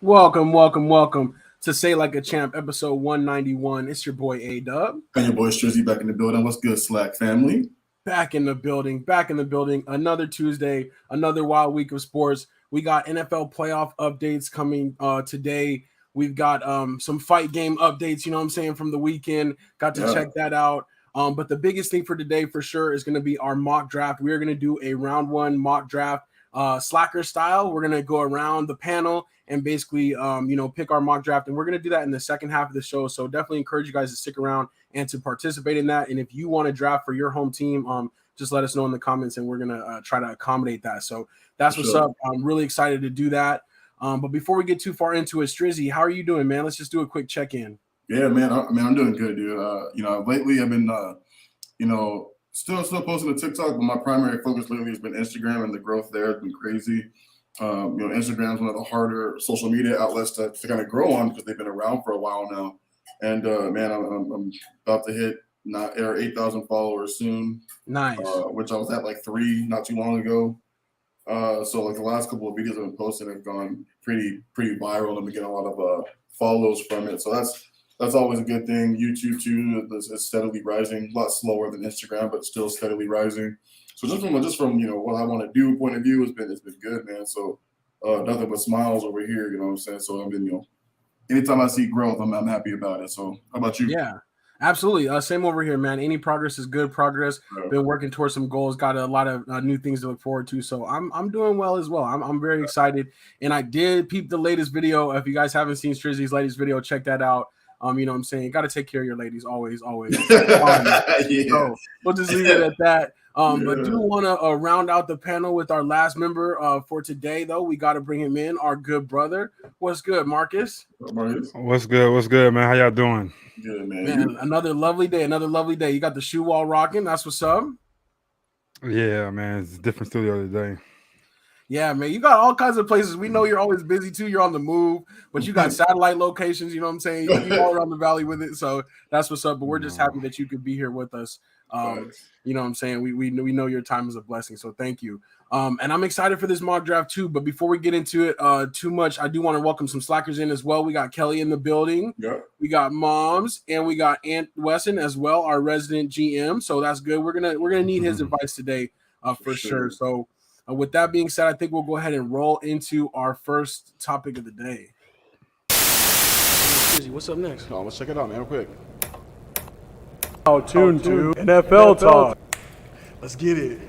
Welcome to Say Like a Champ, episode 191. It's your boy A-Dub. And your boy Strizzy back in the building. What's good, SLAC family? Back in the building. Another Tuesday, another wild week of sports. We got NFL playoff updates coming today. We've got some fight game updates, from the weekend. Got to check that out. But the biggest thing for today for sure is going to be our mock draft. We're going to do a round one mock draft, SLACer style. We're going to go around the panel and basically, pick our mock draft. And we're going to do that in the second half of the show. So definitely encourage you guys to stick around and to participate in that. And if you want to draft for your home team, just let us know in the comments and we're going to try to accommodate that. So that's what's up. I'm really excited to do that. But before we get too far into it, Strizzy, how are you doing, man? Let's just do a quick check-in. Yeah, man. I'm doing good, dude. Lately I've been, still posting to TikTok, but my primary focus lately has been Instagram, and the growth there has been crazy. Instagram is one of the harder social media outlets to kind of grow on because they've been around for a while now. And I'm about to hit 8,000 followers soon. Nice. Which I was at like 3 not too long ago. So like the last couple of videos I've been posting have gone pretty viral, and I'm getting a lot of follows from it. So that's always a good thing. YouTube too is steadily rising, a lot slower than Instagram, but still steadily rising. So just from what I want to do point of view, it's been good, man. So nothing but smiles over here, you know what I'm saying? So I've been, anytime I see growth, I'm happy about it. So how about you? Yeah, absolutely. Same over here, man. Any progress is good progress. Been working towards some goals, got a lot of new things to look forward to. So I'm doing well as well. I'm very excited. And I did peep the latest video. If you guys haven't seen Strizzy's latest video, check that out. You know what I'm saying? Got to take care of your ladies always. Yeah. So we'll just leave it at that. But do want to round out the panel with our last member for today, though. We got to bring him in, our good brother. What's good, Marcus? What's good, man? How y'all doing? Good, man. Man, another lovely day. You got the shoe wall rocking. That's what's up. Yeah, man. It's a different studio today. Yeah, man. You got all kinds of places. We know you're always busy, too. You're on the move, but you got satellite locations, you know what I'm saying? You're all around the valley with it, so that's what's up. But we're just happy that you could be here with us. You know what I'm saying? We know your time is a blessing, so thank you. And I'm excited for this mock draft, too. But before we get into it too much, I do want to welcome some SLACers in as well. We got Kelly in the building. Yep. We got Moms, and we got Aunt Wesson as well, our resident GM. So that's good. We're gonna need his advice today for sure. So with that being said, I think we'll go ahead and roll into our first topic of the day. What's up next? Oh, let's check it out, man, real quick. Tune to NFL Talk. Let's get it.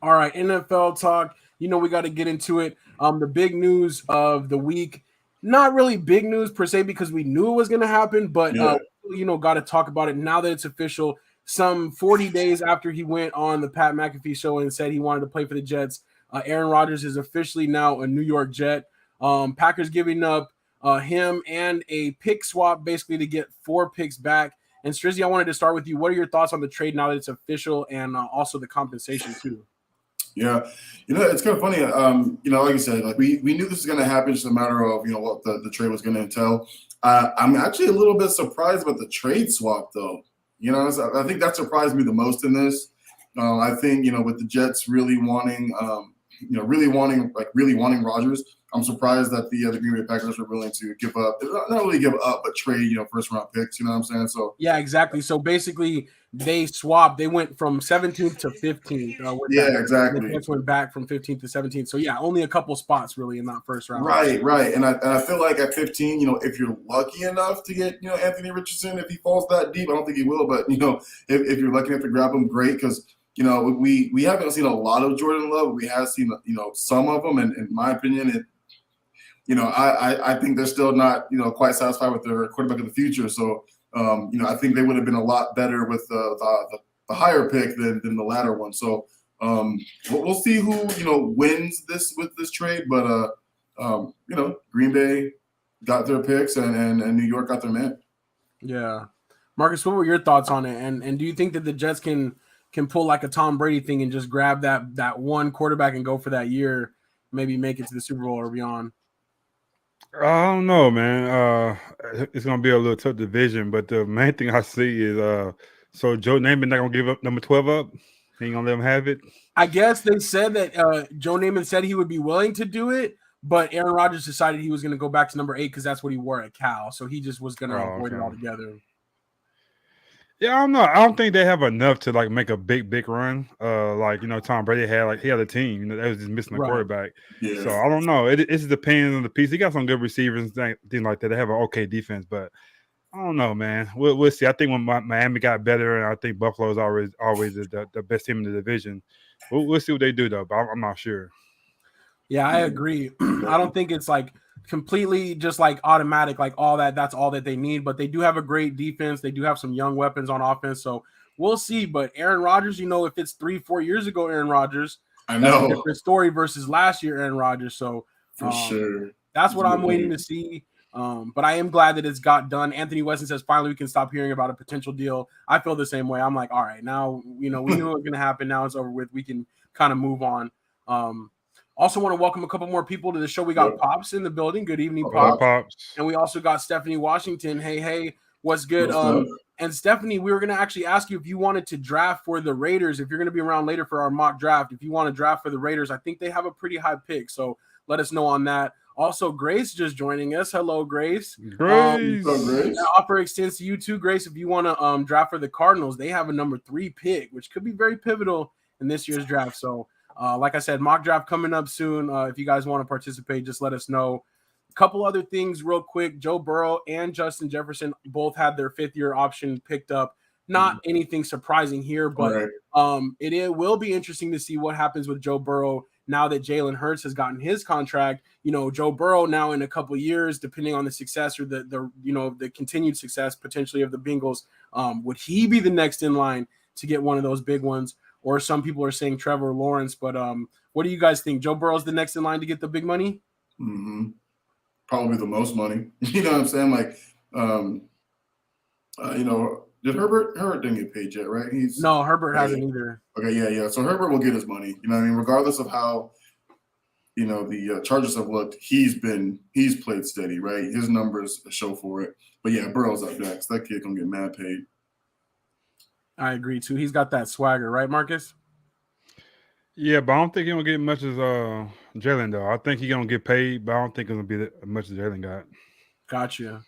All right, NFL Talk. We got to get into it. The big news of the week, not really big news per se because we knew it was going to happen, but got to talk about it now that it's official. Some 40 days after he went on the Pat McAfee show and said he wanted to play for the Jets, Aaron Rodgers is officially now a New York Jet. Packers giving up him and a pick swap basically to get 4 picks back. And Strizzy, I wanted to start with you. What are your thoughts on the trade now that it's official and also the compensation too? Yeah, it's kind of funny. Like you said, like we knew this was going to happen. Just a matter of what the trade was going to entail. I'm actually a little bit surprised about the trade swap, though. I think that surprised me the most in this. I think with the Jets really wanting Rodgers. I'm surprised that the Green Bay Packers were willing to give up, not really give up, but trade, first round picks. You know what I'm saying? So yeah, exactly. So basically, they swapped. They went from 17th to 15th. Exactly. The Jets went back from 15th to 17th. So yeah, only a couple spots really in that first round. Right. And I feel like at 15, if you're lucky enough to get Anthony Richardson, if he falls that deep, I don't think he will, but if you're lucky enough to grab him, great, because we haven't seen a lot of Jordan Love. We have seen some of them, and in my opinion, I think they're still not quite satisfied with their quarterback of the future. So I think they would have been a lot better with the higher pick than the latter one. So we'll see who wins this with this trade. But Green Bay got their picks and New York got their man. Yeah, Marcus, what were your thoughts on it? And do you think that the Jets can pull like a Tom Brady thing and just grab that one quarterback and go for that year, maybe make it to the Super Bowl or beyond? I don't know, man. It's gonna be a little tough division, but the main thing I see is so Joe Namath not gonna give up number 12 up. He ain't gonna let him have it. I guess they said that Joe Namath said he would be willing to do it, But Aaron Rodgers decided he was going to go back to number 8 because that's what he wore at Cal. So he just was going to avoid it altogether. Yeah, I don't know. I don't think they have enough to like make a big run. Like Tom Brady had he had a team. They was just missing a quarterback. Yeah. So I don't know. It just depends on the piece. He got some good receivers and things like that. They have an okay defense, but I don't know, man. We'll see. I think when Miami got better, and I think Buffalo's always the best team in the division. We'll see what they do though, but I'm not sure. Yeah, I agree. I don't think it's like completely just like automatic, like all that. That's all that they need. But they do have a great defense. They do have some young weapons on offense. So we'll see. But Aaron Rodgers, if it's 3-4 years ago, Aaron Rodgers, I know, that's a different story versus last year, Aaron Rodgers. So for sure, that's what I'm waiting to see. But I am glad that it's got done. Anthony Weston says finally we can stop hearing about a potential deal. I feel the same way. I'm like, all right, now we knew it was going to happen. Now it's over with. We can kind of move on. Also want to welcome a couple more people to the show. We got Pops in the building. Good evening, Pops. And we also got Stephanie Washington. Hey, what's good? And Stephanie, we were going to actually ask you if you wanted to draft for the Raiders. If you're going to be around later for our mock draft, if you want to draft for the Raiders, I think they have a pretty high pick. So let us know on that. Also, Grace just joining us. Hello, Grace. Grace. That offer extends to you too, Grace. If you want to draft for the Cardinals, they have a number 3 pick, which could be very pivotal in this year's draft. So like I said, mock draft coming up soon. If you guys want to participate, just let us know. A couple other things real quick. Joe Burrow and Justin Jefferson both had their 5th-year option picked up. Not anything surprising here, but it will be interesting to see what happens with Joe Burrow now that Jalen Hurts has gotten his contract. Joe Burrow now in a couple of years, depending on the success or the continued success potentially of the Bengals, would he be the next in line to get one of those big ones? Or some people are saying Trevor Lawrence, but what do you guys think? Joe Burrow's the next in line to get the big money? Mm-hmm. Probably the most money. You know what I'm saying? Like, did Herbert didn't get paid yet, right? No, Herbert hasn't either. Okay, yeah. So Herbert will get his money. You know what I mean? Regardless of how, the Chargers have looked, he's played steady, right? His numbers show for it. But yeah, Burrow's up next. That kid gonna get mad paid. I agree too. He's got that swagger, right, Marcus? Yeah, but I don't think he's gonna get much as Jalen though. I think he's gonna get paid, but I don't think it's gonna be as much as Jalen got. Gotcha.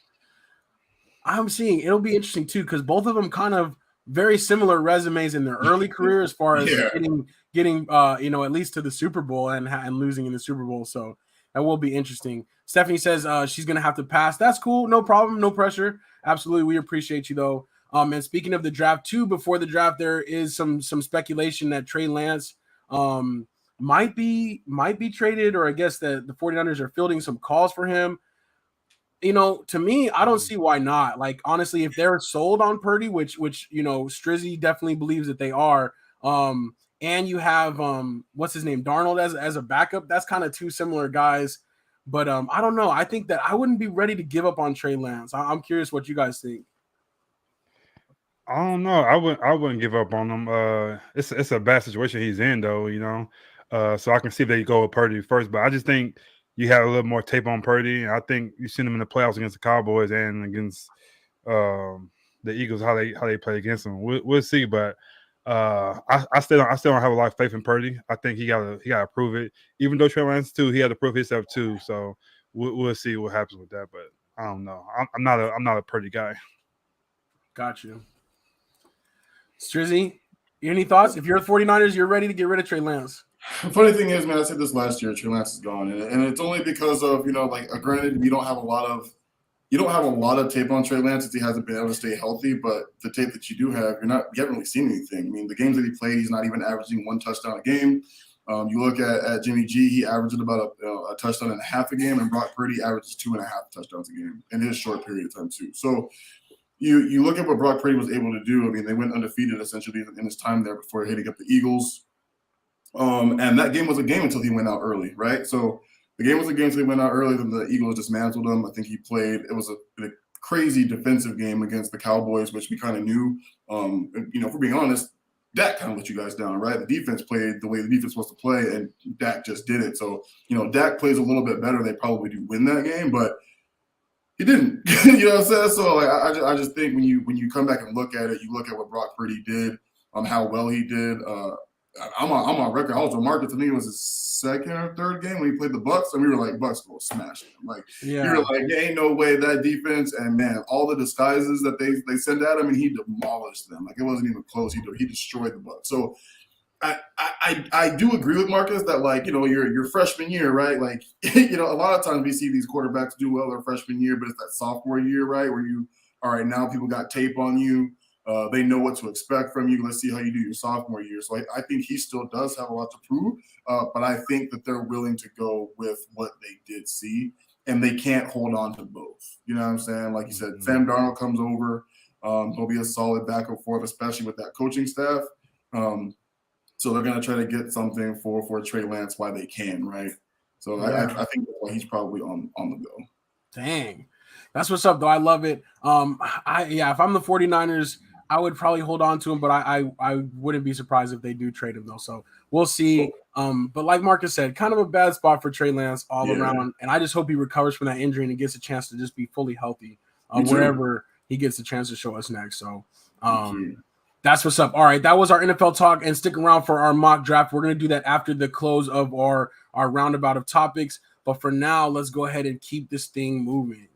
I'm seeing it'll be interesting too because both of them kind of very similar resumes in their early career as far as getting at least to the Super Bowl and losing in the Super Bowl. So that will be interesting. Stephanie says she's gonna have to pass. That's cool, no problem, no pressure. Absolutely, we appreciate you though. And speaking of the draft too, before the draft, there is some speculation that Trey Lance might be traded, or I guess that the 49ers are fielding some calls for him. To me, I don't see why not. Like, honestly, if they're sold on Purdy, which Strizzy definitely believes that they are, and you have what's his name, Darnold as a backup, that's kind of 2 similar guys. But I don't know. I think that I wouldn't be ready to give up on Trey Lance. I'm curious what you guys think. I don't know. I wouldn't give up on him. It's a bad situation he's in though, so I can see if they go with Purdy first. But I just think you have a little more tape on Purdy. I think you've seen him in the playoffs against the Cowboys and against the Eagles, how they play against them. We'll see, but I still don't have a lot of faith in Purdy. I think he gotta prove it. Even though Trey Lance too, he had to prove himself too. So we'll see what happens with that. But I don't know. I'm not a Purdy guy. Got you. Strizzy, any thoughts? If you're the 49ers, you're ready to get rid of Trey Lance. The funny thing is, man, I said this last year, Trey Lance is gone. And it's only because of, granted, you don't have a lot of tape on Trey Lance since he hasn't been able to stay healthy, but the tape that you do have, you haven't really seen anything. I mean, the games that he played, he's not even averaging 1 touchdown a game. You look at Jimmy G, he averaged about a touchdown and a half a game, and Brock Purdy averages 2.5 touchdowns a game in his short period of time too. So you look at what Brock Purdy was able to do. I mean, they went undefeated essentially in his time there before hitting up the Eagles. And that game was a game until he went out early, right? So the game was a game until he went out early, then the Eagles dismantled him. I think he played – it was a crazy defensive game against the Cowboys, which we kind of knew. If we're being honest, Dak kind of let you guys down, right? The defense played the way the defense was supposed to play, and Dak just did it. So, Dak plays a little bit better. They probably do win that game, but he didn't. You know what I'm saying? So, I just think when you come back and look at it, you look at what Brock Purdy did, how well he did. I'm on record. I was with Marcus. I think it was his second or third game when he played the Bucks, and we were like, Bucks will smash them. Like, you were like, there ain't no way that defense. And man, all the disguises that they sent at him, and he demolished them. Like, it wasn't even close. He destroyed the Bucks. So I do agree with Marcus that, like, you know, your freshman year, right? Like, you know, a lot of times we see these quarterbacks do well their freshman year, but it's that sophomore year, right, where you, all right, now people got tape on you. They know what to expect from you. Let's see how you do your sophomore year. So I think he still does have a lot to prove, but I think that they're willing to go with what they did see, and they can't hold on to both. You know what I'm saying? Like you said, Sam Darnold comes over. He'll be a solid back and forth, especially with that coaching staff. So they're going to try to get something for Trey Lance while they can, right? So I think that's why he's probably on the go. Dang. That's what's up, though. I love it. If I'm the 49ers, I would probably hold on to him, but I wouldn't be surprised if they do trade him, though. So we'll see. But like Marcus said, kind of a bad spot for Trey Lance all around. And I just hope he recovers from that injury and gets a chance to just be fully healthy wherever he gets a chance to show us next. So that's what's up. All right, that was our NFL talk, and stick around for our mock draft. We're going to do that after the close of our roundabout of topics. But for now, let's go ahead and keep this thing moving.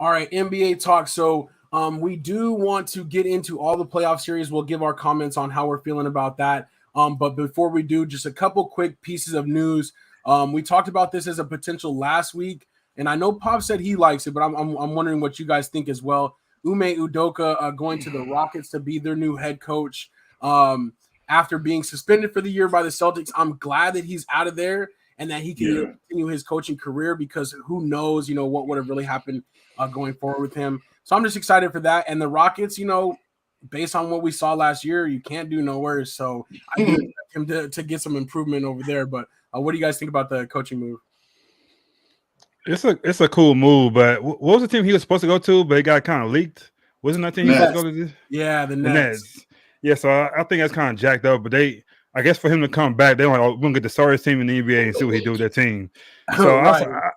All right, NBA talk. So we do want to get into all the playoff series. We'll give our comments on how we're feeling about that. But before we do, just a couple quick pieces of news. We talked about this as a potential last week, and I know Pop said he likes it, but I'm wondering what you guys think as well. Ime Udoka going to the Rockets to be their new head coach after being suspended for the year by the Celtics. I'm glad that he's out of there and that he can continue his coaching career, because who knows, what would have really happened going forward with him. So I'm just excited for that. And the Rockets, based on what we saw last year, you can't do no worse. So I do expect him to get some improvement over there. But what do you guys think about the coaching move? It's a cool move, but what was the team he was supposed to go to, but it got kind of leaked? Wasn't that team he was supposed to go to? Yeah, the Nets. Yeah, so I think that's kind of jacked up. But I guess for him to come back, they're like, we're going to get the sorriest team in the NBA and see what he do with their team. So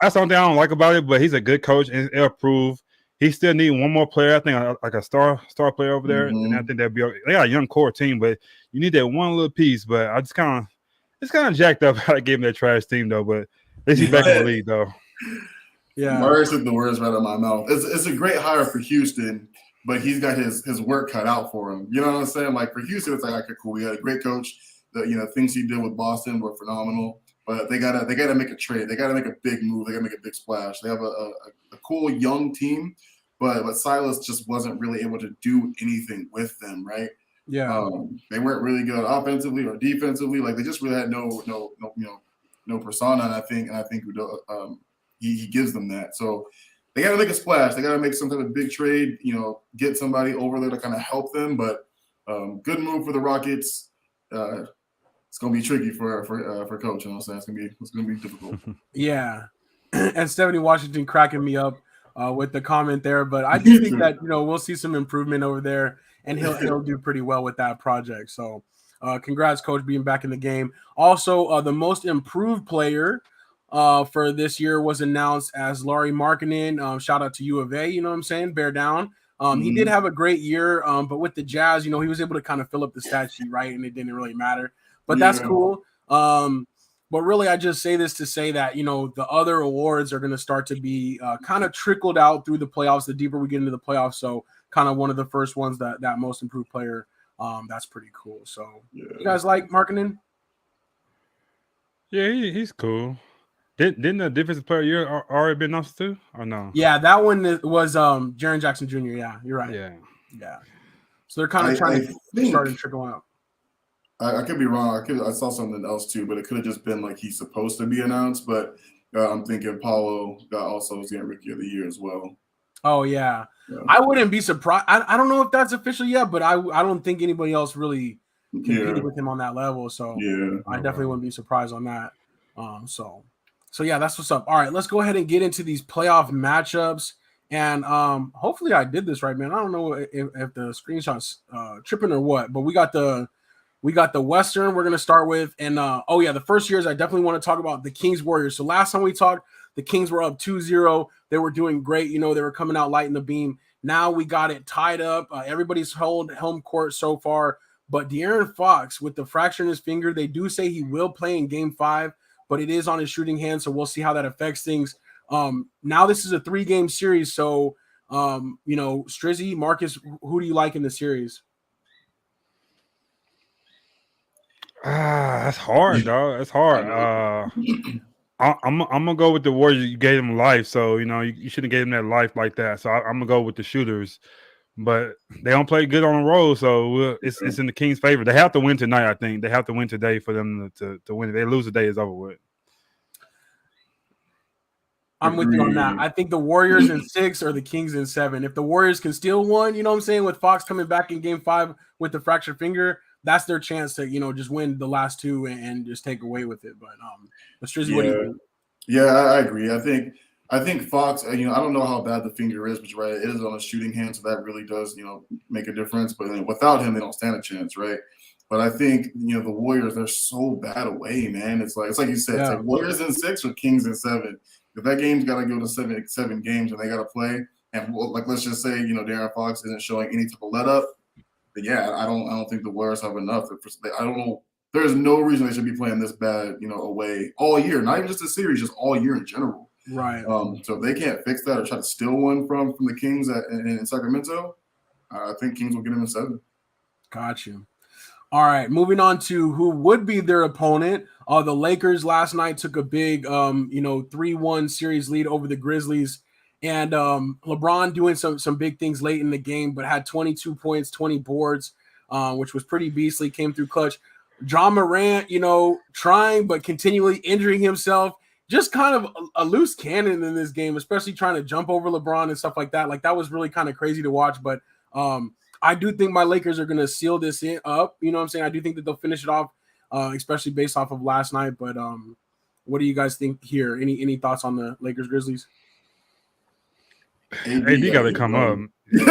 that's something I don't like about it, but he's a good coach, and it'll prove. He still need one more player, I think, like a star player over there. And I think they got a young core team, but you need that one little piece. But it's kind of jacked up how they gave him that trash team, though. But at least he's back in the league, though. Yeah, Murray took the words right out of my mouth. It's a great hire for Houston, but he's got his work cut out for him. You know what I'm saying? Like, for Houston, it's like, okay, cool. We had a great coach. The things he did with Boston were phenomenal. But they gotta make a trade. They gotta make a big move. They gotta make a big splash. They have a cool young team, but Silas just wasn't really able to do anything with them, right? Yeah. They weren't really good offensively or defensively. Like, they just really had no persona. And I think he gives them that. So they got to make a splash. They got to make some kind of big trade. Get somebody over there to kind of help them. But good move for the Rockets. It's gonna be tricky for coach. You know what I'm saying? It's gonna be difficult. Yeah, and Stephanie Washington cracking me up with the comment there, but I do think that we'll see some improvement over there, and he'll do pretty well with that project. So, congrats, coach, being back in the game. Also, the most improved player for this year was announced as Lauri Markkanen. Shout out to U of A. You know what I'm saying? Bear down. He did have a great year, but with the Jazz, he was able to kind of fill up the stat sheet, right? And it didn't really matter. But that's cool. But really, I just say this to say that, the other awards are going to start to be kind of trickled out through the playoffs, the deeper we get into the playoffs. So kind of one of the first ones that most improved player, that's pretty cool. So you guys like Markkanen? Yeah, he's cool. Didn't the defensive player year already been announced too, or no? Yeah, that one was Jaren Jackson Jr. Yeah, you're right. Yeah. So they're kind of trying to start and trickle out. I could be wrong. I saw something else too, but it could have just been like he's supposed to be announced. But I'm thinking Paulo also was getting Rookie of the Year as well. Oh yeah. I wouldn't be surprised. I don't know if that's official yet, but I don't think anybody else really competed with him on that level. So I definitely wouldn't be surprised on that. So yeah, that's what's up. All right, let's go ahead and get into these playoff matchups. And hopefully I did this right, man. I don't know if the screenshot's tripping or what, but we got the We got the Western we're going to start with. And, the first years I definitely want to talk about the Kings Warriors. So last time we talked, the Kings were up 2-0. They were doing great. They were coming out light in the beam. Now we got it tied up. Everybody's held home court so far. But De'Aaron Fox, with the fracture in his finger, they do say he will play in Game 5, but it is on his shooting hand, so we'll see how that affects things. Now this is a 3-game series, so, Strizzy, Marcus, who do you like in the series? That's hard, dog. That's hard. I'm gonna go with the Warriors. You gave them life, so you shouldn't have gave them that life like that. So I'm gonna go with the shooters, but they don't play good on the road, so it's in the Kings' favor. They have to win tonight. I think they have to win today for them to win. If they lose today, it's over with. I'm with you on that. I think the Warriors in 6 or the Kings in 7. If the Warriors can steal one, with Fox coming back in Game 5 with the fractured finger, that's their chance to, just win the last 2 and just take away with it. But Strizzy, what do you think? Yeah, I agree. I think Fox, I don't know how bad the finger is, but you're right, it is on a shooting hand, so that really does, make a difference. But without him, they don't stand a chance, right? But I think, the Warriors, they're so bad away, man. It's like you said, It's like Warriors in 6 or Kings in 7. If that game's got to go to seven games and they got to play, and let's just say, De'Aaron Fox isn't showing any type of let up, then I don't think the Warriors have enough. I don't know. There's no reason they should be playing this bad, away all year. Not even just a series, just all year in general. Right. So if they can't fix that or try to steal one from the Kings in Sacramento, I think Kings will get them in 7. Got you. All right, moving on to who would be their opponent. The Lakers last night took a big, 3-1 series lead over the Grizzlies. And LeBron doing some big things late in the game, but had 22 points, 20 boards, which was pretty beastly, came through clutch. John Morant, trying but continually injuring himself. Just kind of a loose cannon in this game, especially trying to jump over LeBron and stuff like that. Like, that was really kind of crazy to watch. But I do think my Lakers are going to seal this up. You know what I'm saying? I do think that they'll finish it off, especially based off of last night. But what do you guys think here? Any thoughts on the Lakers Grizzlies? AD got to come up. Yeah,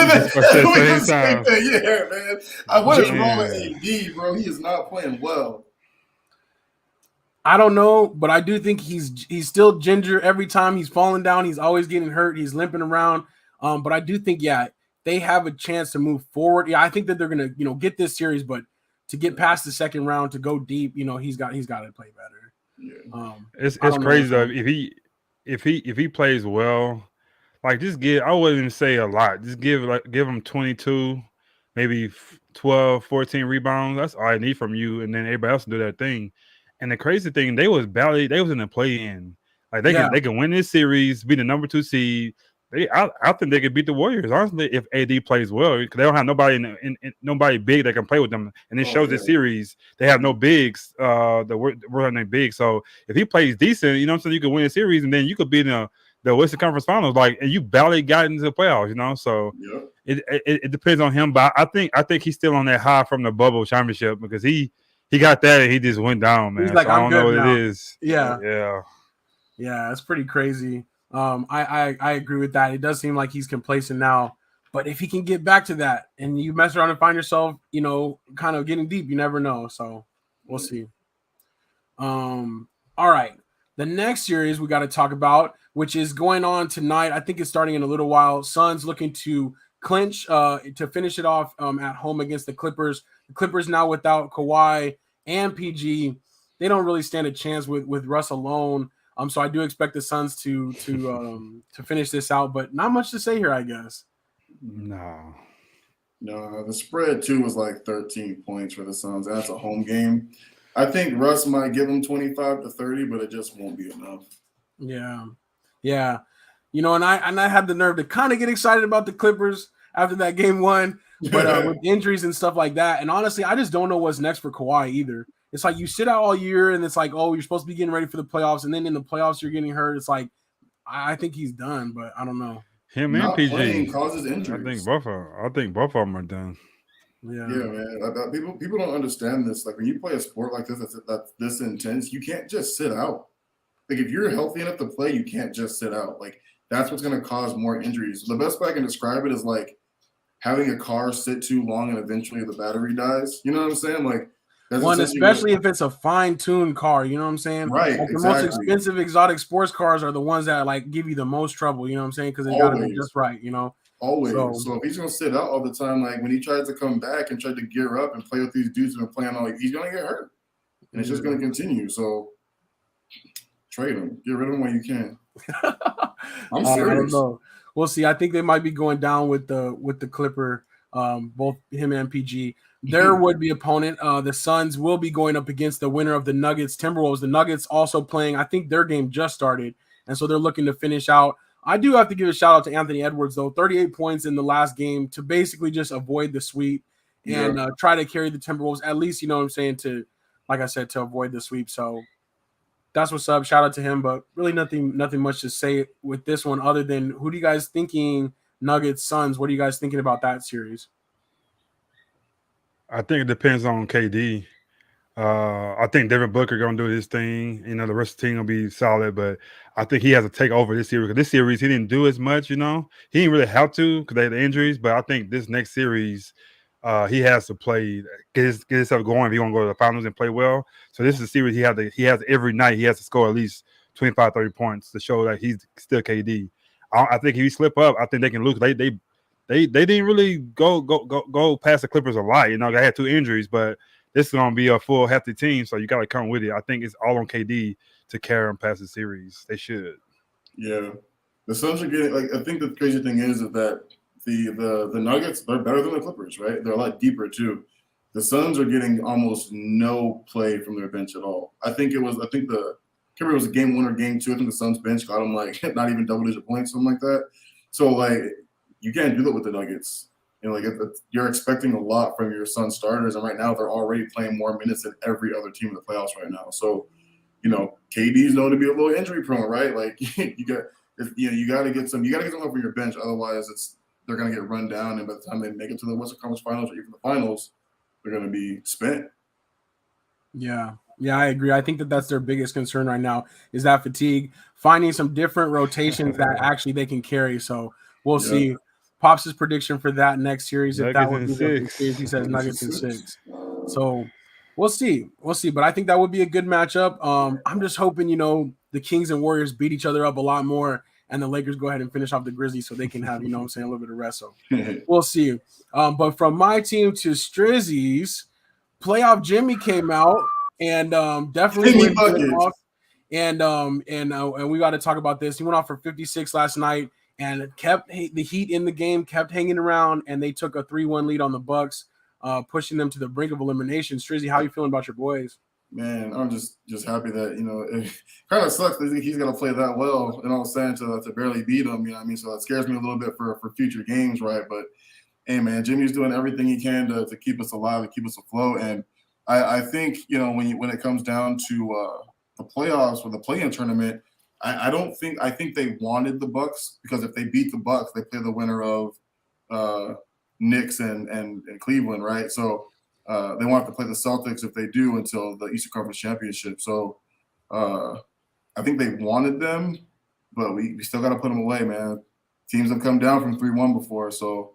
man. What is wrong with AD, bro? He is not playing well. I don't know, but I do think he's still ginger every time he's falling down. He's always getting hurt. He's limping around. But I do think, they have a chance to move forward. Yeah, I think that they're gonna, get this series, but to get past the second round, to go deep, he's got to play better. Yeah. It's crazy though. If he plays well, like I wouldn't even say a lot. Just give him 22, maybe 12, 14 rebounds. That's all I need from you, and then everybody else do their thing. And the crazy thing, they was in the play-in. Like they can win this series, be the number 2 seed. I think they could beat the Warriors, honestly, if AD plays well, because they don't have nobody nobody big that can play with them. And it shows this series they have no bigs. We're not big, so if he plays decent, you can win a series, and then you could be in the Western Conference Finals, and you barely got into the playoffs. So it depends on him. But I think he's still on that high from the bubble championship, because he got that and he just went down, man. He's like, so I don't know what now. it is. Yeah, it's pretty crazy. I agree with that. It does seem like he's complacent now, but if he can get back to that and you mess around and find yourself, kind of getting deep, you never know. So we'll see. All right. The next series we got to talk about, which is going on tonight. I think it's starting in a little while. Suns looking to clinch to finish it off at home against the Clippers. The Clippers now without Kawhi and PG. They don't really stand a chance with Russ alone. So I do expect the Suns to finish this out, but not much to say here, I guess. No, the spread too was like 13 points for the Suns. That's a home game. I think Russ might give them 25 to 30, but it just won't be enough. Yeah. And I had the nerve to kind of get excited about the Clippers after that game 1, but with injuries and stuff like that. And honestly, I just don't know what's next for Kawhi either. It's like you sit out all year and it's like, oh, you're supposed to be getting ready for the playoffs. And then in the playoffs, you're getting hurt. It's like, I think he's done, but I don't know. Him and PG causes injuries. I think both of them are done. Yeah, man. People don't understand this. Like when you play a sport like this that's this intense, you can't just sit out. Like if you're healthy enough to play, you can't just sit out. Like that's what's going to cause more injuries. The best way I can describe it is like having a car sit too long and eventually the battery dies. You know what I'm saying? Like That's One, essentially especially if it's a fine-tuned car, you know what I'm saying? right. Like the Exactly. most expensive exotic sports cars are the ones that like give you the most trouble, you know what I'm saying? Because they got to be just right, you know. Always. So So if he's gonna sit out all the time, like when he tries to come back and try to gear up and play with these dudes and playing all, like, he's gonna get hurt, and it's just gonna continue. So trade him, get rid of him when you can. I'm serious. I don't know. We'll see. I think they might be going down with the Clipper, both him and PG. Their would-be opponent, the Suns, will be going up against the winner of the Nuggets Timberwolves. The Nuggets also playing. I think their game just started, and so they're looking to finish out. I do have to give a shout out to Anthony Edwards, though. 38 points in the last game to basically just avoid the sweep and try to carry the Timberwolves, at least, you know what I'm saying, to, like I said, to avoid the sweep. So that's what's up. Shout out to him, but really nothing much to say with this one other than who do you guys thinking Nuggets, Suns? What are you guys thinking about that series? I think it depends on KD. I think Devin Booker gonna do his thing. You know, the rest of the team gonna be solid, but I think he has to take over this series. Because this series he didn't do as much. You know, he didn't really have to because they had the injuries. But I think this next series, he has to play, get himself going if he want to go to the finals and play well. So this is a series he has every night. He has to score at least 25, 30 points to show that he's still KD. I think if he slip up, I think they can lose. They didn't really go past the Clippers a lot. You know, they had 2 injuries, but this is going to be a full hefty team, so you got to come with it. I think it's all on KD to carry them past the series. They should. Yeah, the Suns are getting, like, I think the crazy thing is that the Nuggets, they're better than the Clippers, right? They're a lot deeper too. The Suns are getting almost no play from their bench at all. I think it was a game 1 or game 2. I think the Suns bench got them like not even double-digit points, something like that. So like you can't do that with the Nuggets. You know, like you're expecting a lot from your Suns starters, and right now they're already playing more minutes than every other team in the playoffs right now. So, you know, KD's known to be a little injury prone, right? Like you got to get some help from your bench, otherwise they're gonna get run down, and by the time they make it to the Western Conference Finals or even the finals, they're gonna be spent. Yeah, I agree. I think that's their biggest concern right now is that fatigue, finding some different rotations that actually they can carry. So we'll see. Pops' prediction for that next series, if that would be the series, he says Nuggets in 6. So we'll see. But I think that would be a good matchup. I'm just hoping, you know, the Kings and Warriors beat each other up a lot more, and the Lakers go ahead and finish off the Grizzlies so they can have, you know what I'm saying, a little bit of rest. So we'll see. But from my team to Strizzy's, Playoff Jimmy came out and definitely went off. And we got to talk about this. He went off for 56 last night and kept the Heat in the game, kept hanging around, and they took a 3-1 lead on the Bucks, pushing them to the brink of elimination. Strizzy, how are you feeling about your boys? Man, I'm just happy that, you know, it kind of sucks that he's going to play that well and all saying to barely beat him, you know what I mean? So that scares me a little bit for future games, right? But, hey, man, Jimmy's doing everything he can to keep us alive, to keep us afloat. And I think, you know, when it comes down to the playoffs or the play-in tournament, I think they wanted the Bucks because if they beat the Bucks, they play the winner of Knicks and Cleveland, right? So they want to play the Celtics if they do until the Eastern Conference Championship. So I think they wanted them, but we still got to put them away, man. Teams have come down from 3-1 before, so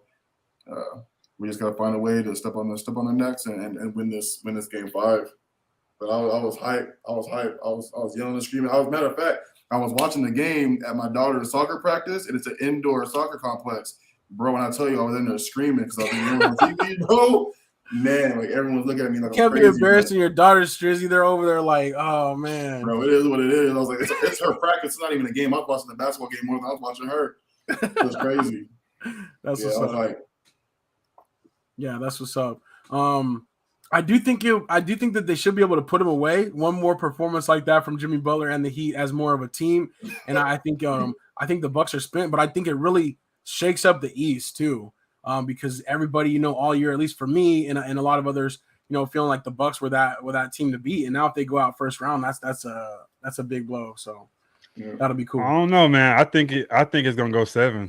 we just got to find a way to step on the necks and win this game 5. But I was hyped. I was yelling and screaming. Matter of fact, I was watching the game at my daughter's soccer practice, and it's an indoor soccer complex. Bro, when I tell you I was in there screaming because I was yelling on TV, bro, man, like everyone was looking at me like can't be embarrassing your daughter's Strizzy. They're over there like, oh, man. Bro, it is what it is. I was like, it's her practice. It's not even a game. I was watching the basketball game more than I was watching her. It was crazy. That's what's up. Like, yeah, that's what's up. I do think that they should be able to put him away. One more performance like that from Jimmy Butler and the Heat as more of a team, and I think the Bucks are spent, but I think it really shakes up the East too, because everybody, you know, all year, at least for me and a lot of others, you know, feeling like the Bucks were that team to beat, and now if they go out first round, that's a big blow. So that'll be cool. I don't know, man. I think it's gonna go 7.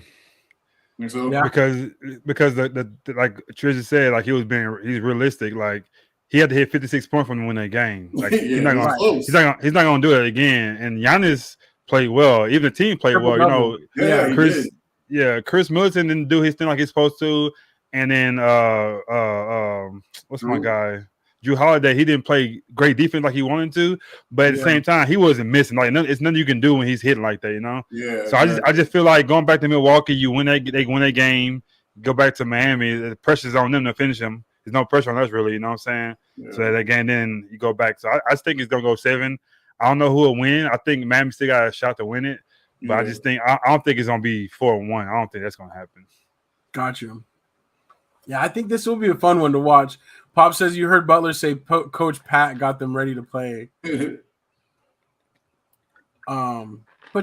So? Yeah. Because the like Trisha said, like he's realistic. Like he had to hit 56 points from to win that game. Like he's not gonna do it again. And Giannis played well. Even the team played well. You know, Chris Middleton didn't do his thing like he's supposed to. And then what's my guy? Drew Holiday, he didn't play great defense like he wanted to, but at the same time, he wasn't missing. Like it's nothing you can do when he's hitting like that, you know. Yeah. So exactly. I just feel like going back to Milwaukee, you win they win that game, go back to Miami. The pressure's on them to finish them. There's no pressure on us really, you know what I'm saying? Yeah. So that game, then you go back. So I think it's gonna go 7. I don't know who will win. I think Miami still got a shot to win it, but I just think I don't think it's gonna be 4-1. I don't think that's gonna happen. Got you. Yeah, I think this will be a fun one to watch. Pop says you heard Butler say Coach Pat got them ready to play. But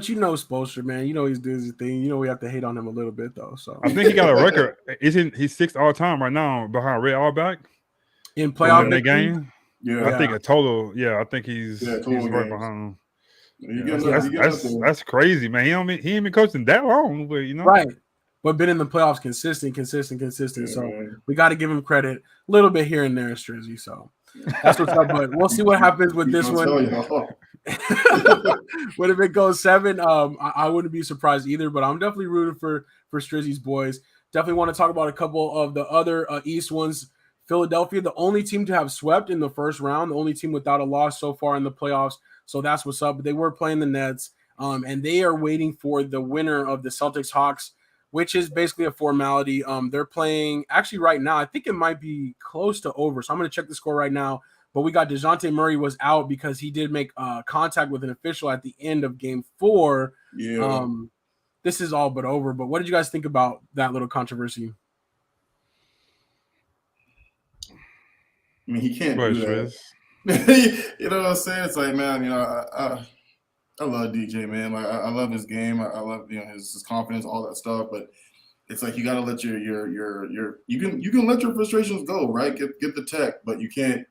you know SLACer, man. You know he's doing his thing. You know we have to hate on him a little bit though. So I think he got a record. He's 6th all time right now behind Red Auerbach in playoff that game. Yeah, I think a total. Yeah, I think he's right behind him. That's crazy, man. He ain't been coaching that long, but you know, right. But been in the playoffs consistent. Yeah, so man. we got to give him credit a little bit here and there, Strizzy. So that's what's up. But we'll see what happens with this one. But if it goes 7, I wouldn't be surprised either. But I'm definitely rooting for Strizzy's boys. Definitely want to talk about a couple of the other East ones. Philadelphia, the only team to have swept in the first round, the only team without a loss so far in the playoffs. So that's what's up. But they were playing the Nets, and they are waiting for the winner of the Celtics-Hawks, which is basically a formality. They're playing actually right now. I think it might be close to over. So I'm going to check the score right now. But we got DeJounte Murray was out because he did make contact with an official at the end of Game 4. Yeah. This is all but over. But what did you guys think about that little controversy? I mean, he can't do that. You know what I'm saying? It's like, man, you know, I love DJ, man. Like, I love his game. I love his confidence, all that stuff. But it's like you got to let you can let your frustrations go, right? Get the tech, but you can't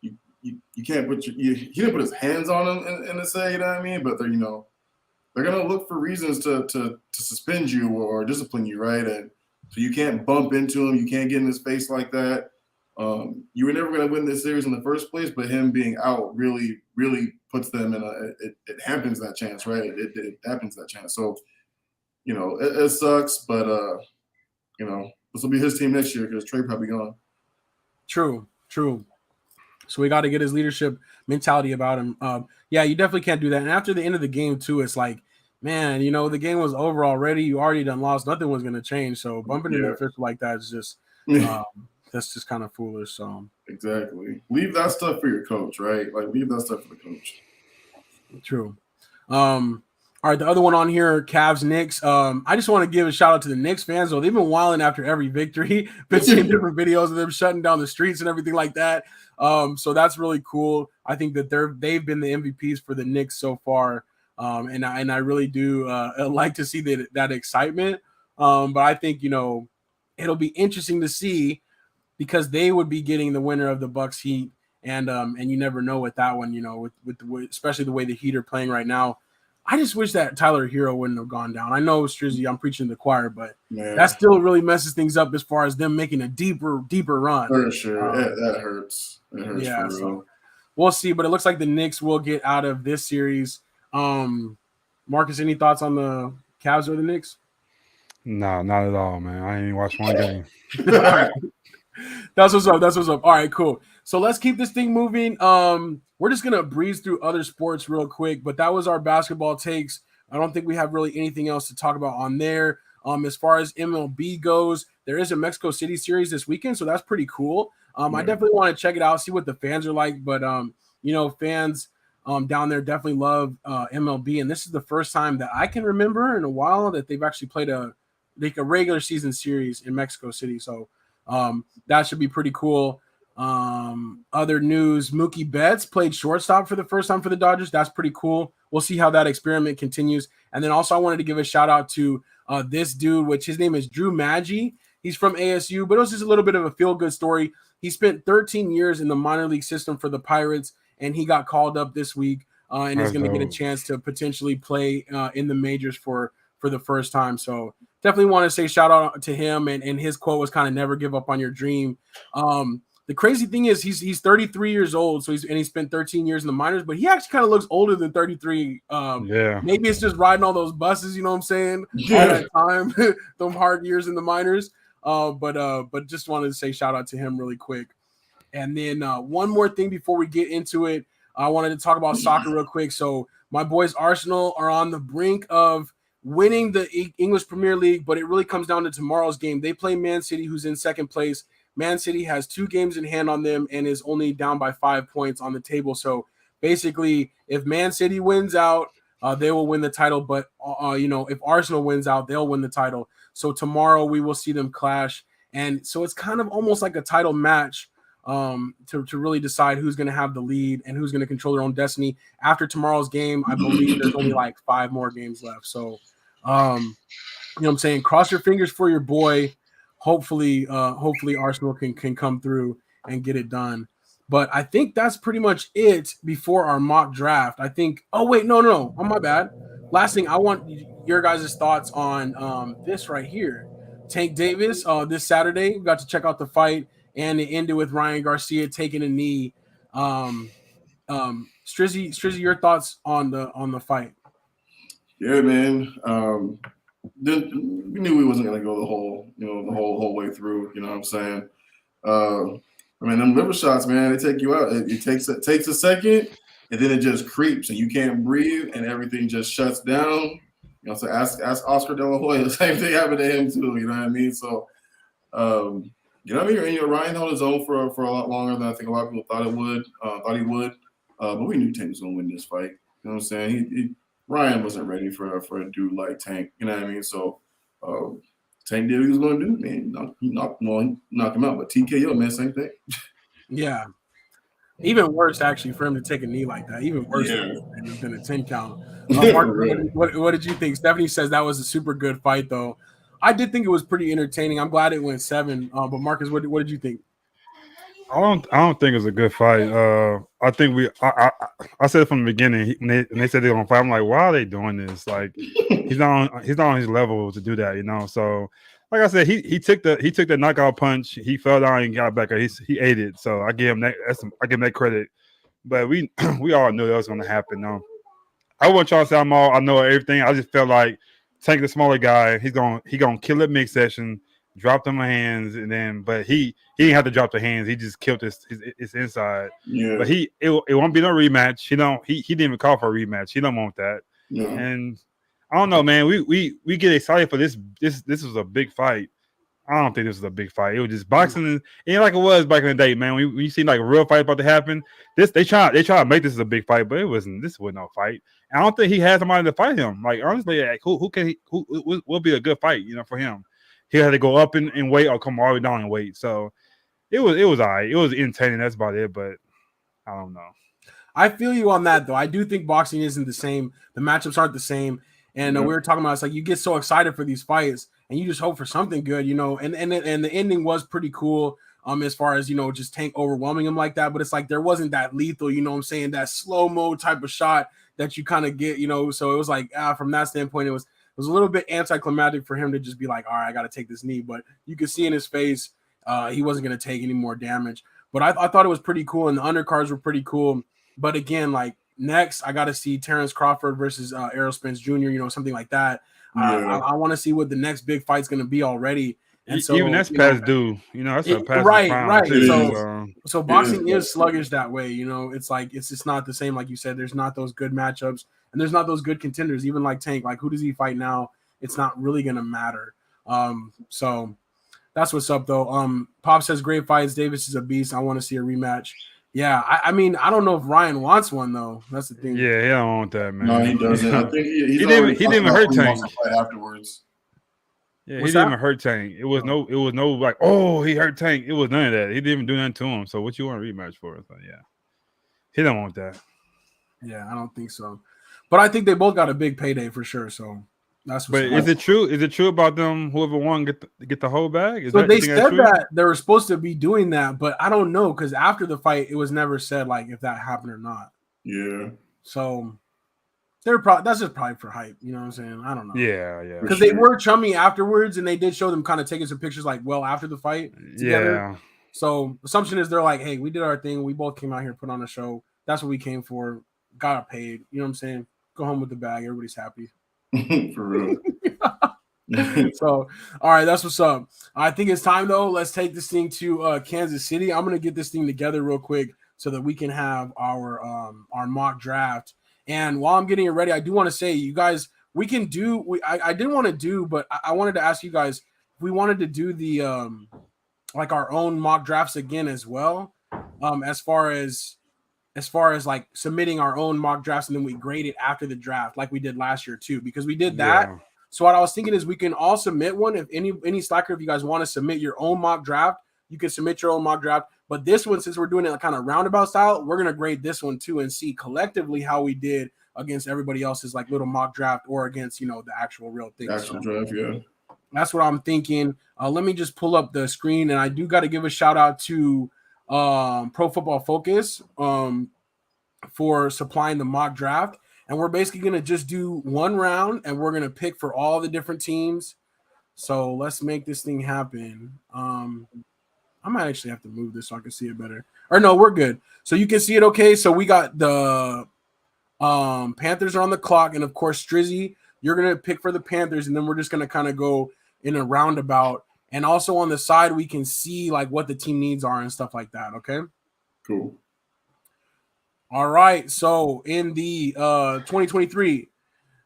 put he didn't put his hands on him in the say, you know what I mean? But they're gonna look for reasons to suspend you or discipline you, right? And so you can't bump into him. You can't get in his face like that. You were never going to win this series in the first place, but him being out really, really puts them in it happens that chance, right? It happens that chance. So, it sucks, but, this will be his team next year because Trey probably gone. True. So we got to get his leadership mentality about him. Yeah, you definitely can't do that. And after the end of the game too, it's like, man, the game was over already. You already done lost. Nothing was going to change. So bumping into an official like that is just that's just kind of foolish. So exactly. Leave that stuff for your coach, right? Like leave that stuff for the coach. True. All right, the other one on here, Cavs Knicks. I just want to give a shout out to the Knicks fans. Though they've been wilding after every victory. Been seeing different videos of them shutting down the streets and everything like that. So that's really cool. I think that they've been the MVPs for the Knicks so far. And I really do like to see that excitement. But I think it'll be interesting to see, because they would be getting the winner of the Bucks Heat, and you never know with that one, with the way, especially the way the Heat are playing right now. I just wish that Tyler Hero wouldn't have gone down. I know, Strizzy, I'm preaching to the choir, but that still really messes things up as far as them making a deeper run. For sure, that hurts. It hurts for real. So we'll see, but it looks like the Knicks will get out of this series. Marcus, any thoughts on the Cavs or the Knicks? No, not at all, man. I ain't watched one game. That's what's up. All right, cool. So let's keep this thing moving. We're just gonna breeze through other sports real quick, but that was our basketball takes. I don't think we have really anything else to talk about on there. As far as MLB goes, there is a Mexico City series this weekend, so that's pretty cool. I definitely want to check it out, see what the fans are like. But fans down there definitely love MLB, and this is the first time that I can remember in a while that they've actually played a regular season series in Mexico City. So that should be pretty cool. Other news, Mookie Betts played shortstop for the first time for the Dodgers. That's pretty cool. We'll see how that experiment continues. And then also I wanted to give a shout out to this dude, which his name is Drew Maggi. He's from ASU, but it was just a little bit of a feel-good story. He spent 13 years in the minor league system for the Pirates, and he got called up this week and is going to get a chance to potentially play in the majors for the first time. So definitely want to say shout out to him, and his quote was kind of never give up on your dream. The crazy thing is he's 33 years old, so he spent 13 years in the minors, but he actually kind of looks older than 33. Maybe it's just riding all those buses, you know what I'm saying? All that time, them hard years in the minors. But just wanted to say shout out to him really quick. And then one more thing before we get into it, I wanted to talk about soccer real quick. So my boys Arsenal are on the brink of winning the English Premier League, but it really comes down to tomorrow's game. They play Man City, who's in second place. Man City has 2 games in hand on them and is only down by 5 points on the table. So basically, if Man City wins out, they will win the title. But, if Arsenal wins out, they'll win the title. So tomorrow we will see them clash. And so it's kind of almost like a title match to really decide who's going to have the lead and who's going to control their own destiny. After tomorrow's game, I believe there's only like 5 more games left. So, what I'm saying? Cross your fingers for your boy. Hopefully Arsenal can come through and get it done. But I think that's pretty much it before our mock draft. I think. Oh wait, no. Oh, my bad. Last thing, I want your guys' thoughts on this right here. Tank Davis. This Saturday, we got to check out the fight, and it ended with Ryan Garcia taking a knee. Strizzy, your thoughts on the fight? Yeah, man. We knew we wasn't gonna go the whole way through. You know what I'm saying? Them liver shots, man, they take you out. It takes a second, and then it just creeps, and you can't breathe, and everything just shuts down. So ask Oscar De La Hoya. The same thing happened to him too. You know what I mean? So, Ryan held his own for a lot longer than I think a lot of people thought he would. But we knew Tank was gonna win this fight. You know what I'm saying? Ryan wasn't ready for a dude like Tank. You know what I mean? So Tank did what he was going to do. Man, he knocked him out. But TKO, man, same thing. Yeah. Even worse, actually, for him to take a knee like that. Even worse than a 10 count. Mark, what did you think? Stephanie says that was a super good fight, though. I did think it was pretty entertaining. I'm glad it went 7. But Marcus, what did you think? I don't think it was a good fight. I think I said it from the beginning when they said they're gonna fight. I'm like, why are they doing this? Like, he's not on his level to do that, you know. So, like I said, he took the knockout punch. He fell down and got back up. He ate it. So I give him that credit. But we all knew that was gonna happen. No, I wasn't trying to say I know everything. I just felt like Tank, the smaller guy, he gonna kill it mid session. Dropped him my hands, and then but he didn't have to drop the hands. He just killed his inside. Yeah. But it won't be no rematch. He didn't even call for a rematch. He don't want that. Yeah. And I don't know, man. We get excited for this. This was a big fight. I don't think this was a big fight. It was just boxing. It ain't like it was back in the day, man. We seen like a real fight about to happen. They try to make this a big fight, but it wasn't. This wasn't no fight. And I don't think he had somebody to fight him. Like honestly, like, who will be a good fight, for him. He had to go up in weight or come all the way down in weight. So it was all right. It was entertaining. That's about it. But I don't know. I feel you on that, though. I do think boxing isn't the same. The matchups aren't the same. And we were talking about it's like you get so excited for these fights and you just hope for something good, And the ending was pretty cool. As far as just Tank overwhelming him like that. But it's like there wasn't that lethal, that slow-mo type of shot that you kind of get, So it was like from that standpoint, it was a little bit anticlimactic for him to just be like, all right, I got to take this knee. But you could see in his face he wasn't going to take any more damage. But I thought it was pretty cool, and the undercards were pretty cool. But again, like next, I got to see Terrence Crawford versus Errol Spence Jr., something like that. Yeah. I want to see what the next big fight's going to be already. And so even that's past due, that's a past right. Too, so boxing is sluggish that way, It's like it's just not the same, like you said. There's not those good matchups, and there's not those good contenders. Even like Tank, like who does he fight now? It's not really gonna matter. So that's what's up though. Pop says great fights. Davis is a beast. I want to see a rematch. Yeah, I mean, I don't know if Ryan wants one though. That's the thing. Yeah, he don't want that, man. No, he doesn't. I think he didn't even hurt Tank afterwards. Yeah, he didn't even hurt Tank. It was no like, oh, he hurt Tank. It was none of that. He didn't even do nothing to him. So what you want a rematch for? So, yeah, he don't want that. Yeah, I don't think so. But I think they both got a big payday for sure. So that's. But is it true? Is it true about them? Whoever won get the whole bag? So they said that they were supposed to be doing that, but I don't know because after the fight, it was never said like if that happened or not. Yeah. So. That's just probably for hype, you know what I'm saying? I don't know. Yeah. Because they were chummy afterwards, and they did show them kind of taking some pictures like after the fight together. Yeah. So assumption is they're like, hey, we did our thing. We both came out here, put on a show. That's what we came for. Got paid. You know what I'm saying? Go home with the bag. Everybody's happy. For real. So, all right, that's what's up. I think it's time though. Let's take this thing to Kansas City. I'm gonna get this thing together real quick so that we can have our mock draft. And while I'm getting it ready, I do want to say, you guys, we can do. I didn't want to do, but I wanted to ask you guys if we wanted to do the like our own mock drafts again as well. As far as like submitting our own mock drafts and then we grade it after the draft, like we did last year too, because we did that. Yeah. So what I was thinking is we can all submit one. If any SLACer, if you guys want to submit your own mock draft, you can submit your own mock draft. But this one, since we're doing it kind of roundabout style, we're gonna grade this one too and see collectively how we did against everybody else's like little mock draft or against the actual real thing. Actual draft, yeah. That's what I'm thinking. Let me just pull up the screen, and I do got to give a shout out to Pro Football Focus for supplying the mock draft. And we're basically going to just do one round, and we're going to pick for all the different teams. So let's make this thing happen. I might actually have to move this so I can see it better. Or no, we're good. So you can see it okay. So we got the Panthers are on the clock, and of course, Strizzy, you're going to pick for the Panthers, and then we're just going to kind of go in a roundabout. And also on the side, we can see like what the team needs are and stuff like that. Okay. Cool. All right. So in the 2023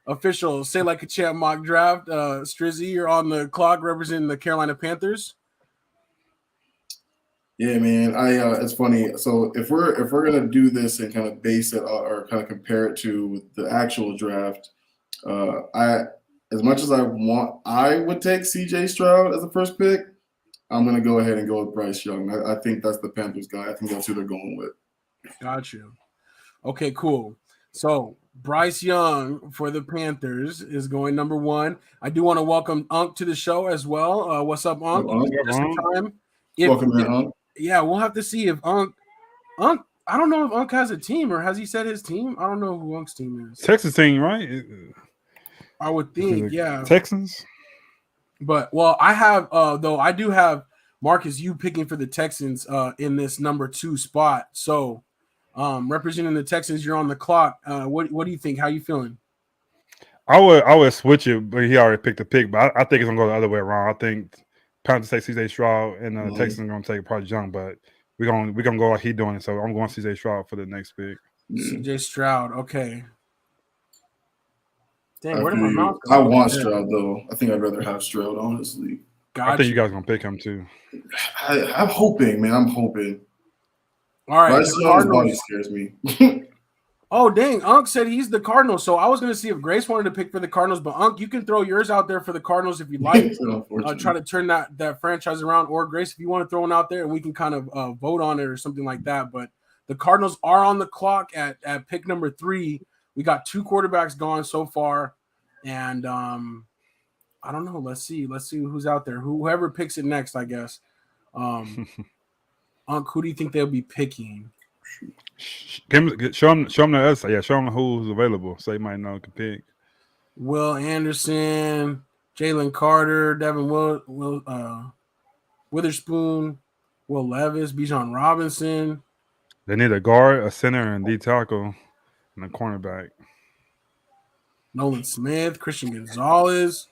official Say Like a Champ mock draft, Strizzy, you're on the clock representing the Carolina Panthers. Yeah, man. It's funny. So if we're gonna do this and kind of base it or kind of compare it to the actual draft, as much as I would take CJ Stroud as the first pick. I'm gonna go ahead and go with Bryce Young. I think that's the Panthers guy. I think that's who they're going with. Got you. Okay, cool. So Bryce Young for the Panthers is going number one. I do want to welcome Unc to the show as well. What's up, Unc? Welcome, man, Unc. Yeah, we'll have to see if Unc. I don't know if Unc has a team or has he said his team. I don't know who Unc's team is. Texas team, right? I would think, yeah. Texans. But I have though I do have Marcus, you picking for the Texans in this number 2 spot. So representing the Texans, you're on the clock. What do you think? How you feeling? I would switch it, but he already picked a pick. But I think it's gonna go the other way around. I think Panthers take CJ Stroud and Texans are gonna take Bryce Young, but we're gonna go like he doing it. So I'm going CJ Stroud for the next pick. CJ Stroud, okay. Dang, where did my mouth go? I want Stroud though. I think I'd rather have Stroud, honestly. Gotcha. I think you guys are gonna pick him too. I'm hoping, man. I'm hoping. All right. Bryce Young's body scares me. Oh, dang. Unc said he's the Cardinals. So I was going to see if Grace wanted to pick for the Cardinals, but Unc, you can throw yours out there for the Cardinals if you'd like. Try to turn that franchise around. Or Grace, if you want to throw one out there and we can kind of vote on it or something like that. But the Cardinals are on the clock at pick number 3. We got 2 quarterbacks gone so far. And I don't know. Let's see who's out there. Whoever picks it next, I guess. Unc, who do you think they'll be picking? Show them the other side. Yeah, show them who's available so they might know who can pick. Will Anderson, Jalen Carter, Devin Witherspoon, Will Levis, Bijan Robinson. They need a guard, a center, and D tackle, and a cornerback. Nolan Smith, Christian Gonzalez,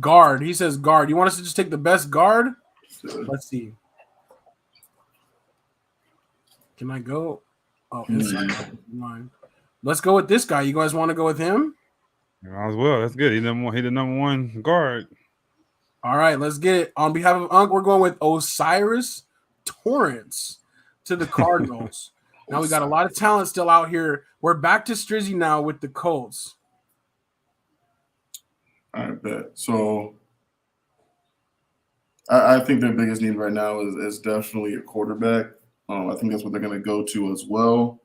guard. He says guard. You want us to just take the best guard? Let's see. Can I go? Oh, inside line. Let's go with this guy. You guys want to go with him? Might as well. That's good. He the number 1 guard. All right, let's get it. On behalf of Unc, we're going with Osiris Torrance to the Cardinals. Now we got a lot of talent still out here. We're back to Strizzy now with the Colts. I bet. So I think their biggest need right now is definitely a quarterback. I think that's what they're going to go to as well.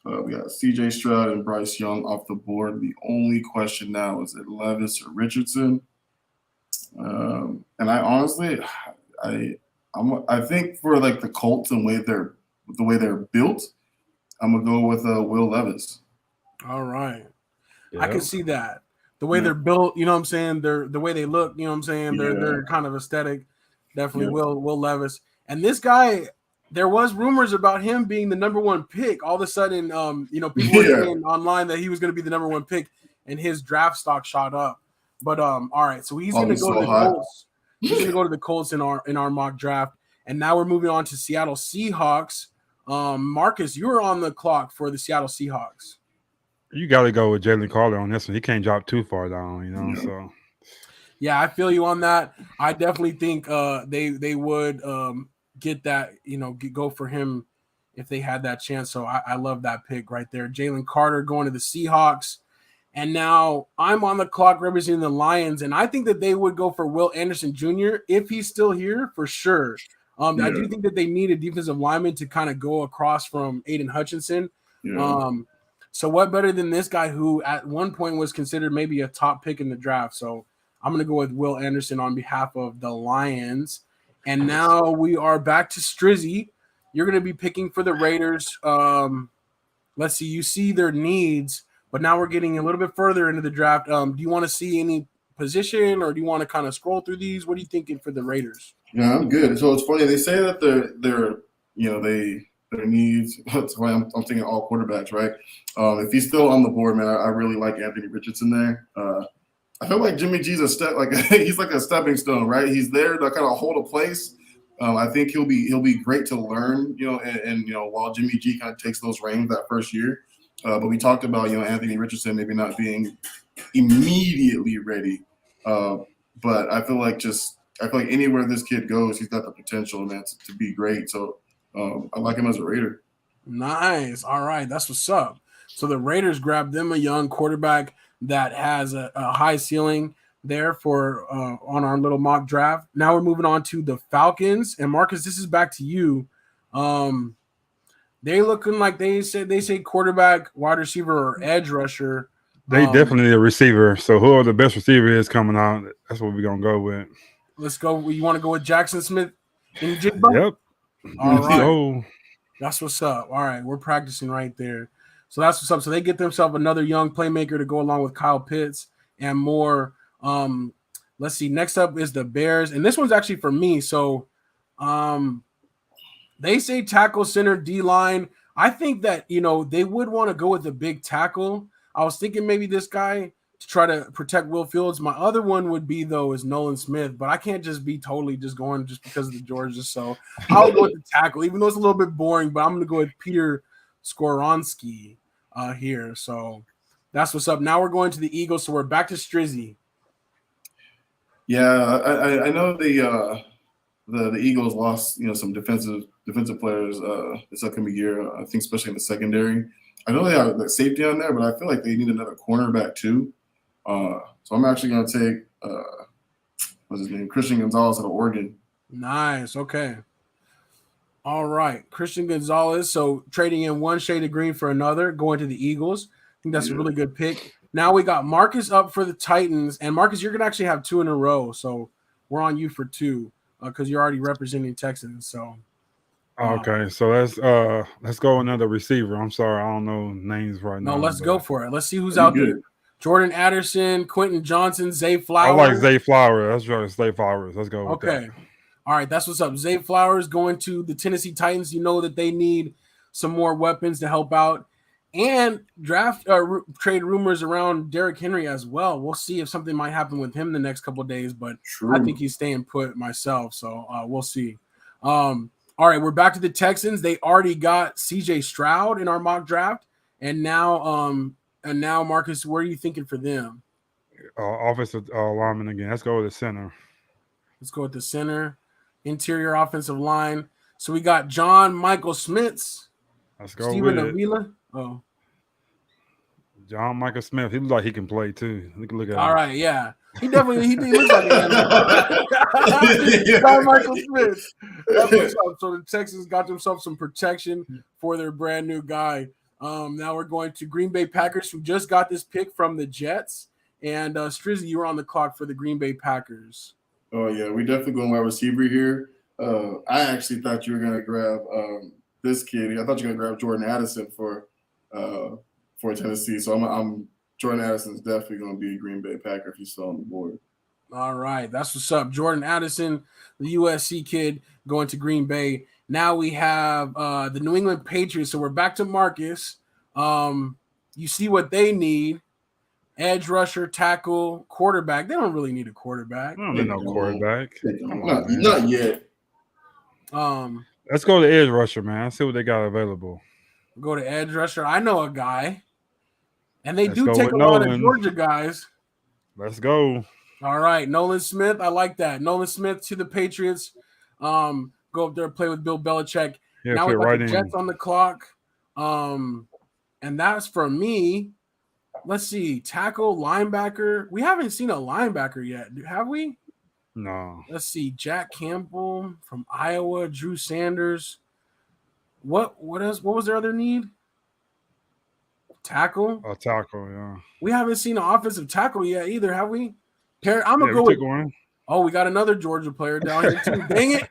We got CJ Stroud and Bryce Young off the board. The only question now is it Levis or Richardson. And I honestly, I think for like the Colts and the way they're built, I'm gonna go with Will Levis. All right, I can see that. The way they're built, you know what I'm saying? The way they look, you know what I'm saying? They're kind of aesthetic. Definitely Will Levis. And this guy, there was rumors about him being the number 1 pick. All of a sudden, people were saying online that he was going to be the number 1 pick, and his draft stock shot up. But all right, so he's Oh, gonna he's go to so the hot. Colts. He's gonna go to the Colts in our mock draft. And now we're moving on to Seattle Seahawks. Marcus, you were on the clock for the Seattle Seahawks. You got to go with Jalen Carter on this one. He can't drop too far down, you know. Yeah. So Yeah, I feel you on that. I definitely think they would get that, go for him if they had that chance. So I love that pick right there. Jalen Carter going to the Seahawks. And now I'm on the clock representing the Lions, and I think that they would go for Will Anderson Jr. if he's still here for sure. I do think that they need a defensive lineman to kind of go across from Aiden Hutchinson. Yeah. So what better than this guy who at one point was considered maybe a top pick in the draft? So I'm going to go with Will Anderson on behalf of the Lions. And now we are back to Strizzy. You're going to be picking for the Raiders. Let's see. You see their needs. But now we're getting a little bit further into the draft. Do you want to see any position, or do you want to kind of scroll through these? What are you thinking for the Raiders? Yeah, I'm good. So it's funny. They say that their needs. That's why I'm thinking all quarterbacks, right? If he's still on the board, man, I really like Anthony Richardson there. I feel like Jimmy G's he's like a stepping stone, right? He's there to kind of hold a place. I think he'll be great to learn, and while Jimmy G kind of takes those reins that first year. But we talked about, Anthony Richardson maybe not being immediately ready. But I feel like anywhere this kid goes, he's got the potential, man, to be great. So I like him as a Raider. Nice. All right. That's what's up. So the Raiders grabbed them a young quarterback that has a high ceiling there for on our little mock draft. Now we're moving on to the Falcons. And Marcus, this is back to you. They looking like they say quarterback, wide receiver, or edge rusher. they definitely need a receiver. So whoever the best receiver is coming out, that's what we're gonna go with. Let's go. You want to go with Jackson Smith and Jigba? Yep. All right. So, that's what's up. All right, we're practicing right there. So that's what's up. So they get themselves another young playmaker to go along with Kyle Pitts and more. Let's see. Next up is the Bears, and this one's actually for me. So, they say tackle, center, D line. I think that they would want to go with the big tackle. I was thinking maybe this guy to try to protect Will Fields. My other one would be is Nolan Smith, but I can't just be totally just going just because of the Georgia. So I'll go with the tackle, even though it's a little bit boring. But I'm going to go with Peter Skoronski here. So that's what's up. Now we're going to the Eagles. So we're back to Strizzy. Yeah, I know the Eagles lost some defensive players this upcoming year. I think especially in the secondary. I know they have the safety on there, but I feel like they need another cornerback too. So I'm actually going to take what's his name, Christian Gonzalez out of Oregon. Nice. Okay. All right, Christian Gonzalez. So trading in one shade of green for another, going to the Eagles. I think that's a really good pick. Now we got Marcus up for the Titans, and Marcus, you're gonna actually have two in a row. So we're on you for two because you're already representing Texans. So okay, so let's go another receiver. I'm sorry, I don't know names right now. No, let's go for it. Let's see who's out there. Jordan Addison, Quentin Johnson, Zay Flowers. I like Zay Flowers. That's right, Zay Flowers. Let's go with that. All right, that's what's up. Zay Flowers going to the Tennessee Titans. You know that they need some more weapons to help out. And draft trade rumors around Derrick Henry as well. We'll see if something might happen with him the next couple of days, but I think he's staying put myself. So we'll see. All right, we're back to the Texans. They already got CJ Stroud in our mock draft. And now Marcus, what are you thinking for them? Offensive lineman again. Let's go with the center. Let's go with the center. Interior offensive line. So we got John Michael Smits. Let's go Steven with Avila. Oh, John Michael Smith. He looks like he can play too. Look at him. All right, yeah. He definitely he looks like an John Michael Smith. That's what's up. So the Texans got themselves some protection for their brand new guy. Now we're going to Green Bay Packers, who just got this pick from the Jets. And Strizzy, you were on the clock for the Green Bay Packers. Oh yeah, we definitely going wide receiver here. I actually thought you were gonna grab this kid. I thought you were gonna grab Jordan Addison for Tennessee. So I'm Jordan Addison's definitely gonna be a Green Bay Packer if he's still on the board. All right, that's what's up. Jordan Addison, the USC kid, going to Green Bay. Now we have the New England Patriots. So we're back to Marcus. You see what they need. edge rusher, tackle, quarterback. They don't really need a quarterback. I don't need no quarterback. Come on, man. Not yet. Let's go to edge rusher, man. Let's see what they got available. Go to edge rusher. I know a guy, and they Let's do go take a with lot of Nolan. Georgia guys. Let's go. All right, Nolan Smith. I like that. Nolan Smith to the Patriots. Go up there and play with Bill Belichick. Yeah, Now we fit got right the Jets in. on the clock. And that's for me. Let's see. Tackle, linebacker. We haven't seen a linebacker yet, have we? No. Let's see. Jack Campbell from Iowa, Drew Sanders. What was their other need? Tackle. A tackle, yeah. We haven't seen an offensive tackle yet either, have we? I'm gonna Yeah, go we with. took one. Oh, we got another Georgia player down here too. Dang it!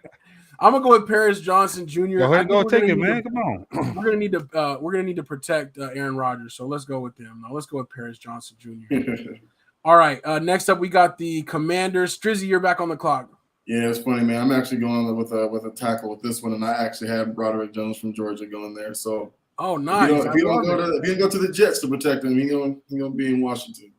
I'm gonna go with Paris Johnson Jr. Go I ahead, think go we're take gonna it, need man. to- Come on. We're gonna need to protect Aaron Rodgers, so let's go with them. Now let's go with Paris Johnson Jr. All right. Next up, we got the Commanders. Strizzy, you're back on the clock. Yeah, it's funny, man. I'm actually going with a tackle with this one, and I actually had Broderick Jones from Georgia going there. So, Oh, nice. if you don't go to the Jets to protect him, he's gonna be in Washington.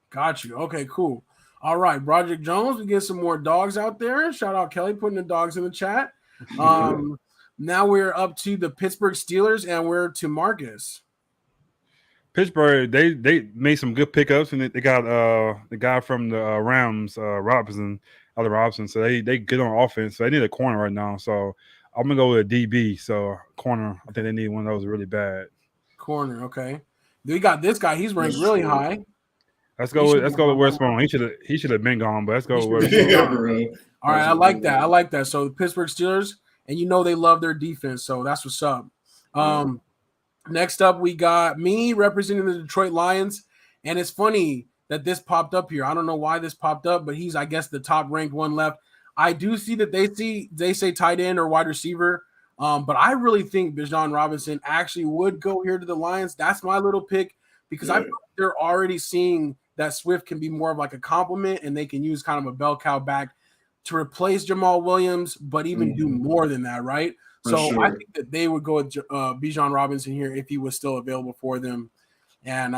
Got you. Okay, cool. All right, Broderick Jones. We get some more dogs out there. Shout out Kelly putting the dogs in the chat. Now we're up to the Pittsburgh Steelers, and we're to Marcus. Pittsburgh, they made some good pickups, and they got the guy from the Rams, Robinson. So they good on offense. So they need a corner right now. So I'm gonna go with a DB. So corner, I think they need one of those really bad. Corner, okay. We got this guy. He's ranked really high. Let's go with Westbrook. He should have been gone, but let's go with Yeah, All right, I like that. So the Pittsburgh Steelers, and they love their defense, so that's what's up. Next up, we got me representing the Detroit Lions, and it's funny that this popped up here. I don't know why this popped up, but he's, I guess, the top ranked one left. I do see that they say tight end or wide receiver, but I really think Bijan Robinson actually would go here to the Lions. That's my little pick because I feel like they're already seeing that Swift can be more of like a compliment, and they can use kind of a bell cow back to replace Jamal Williams, but even do more than that, right? I think that they would go with Bijan Robinson here if he was still available for them. And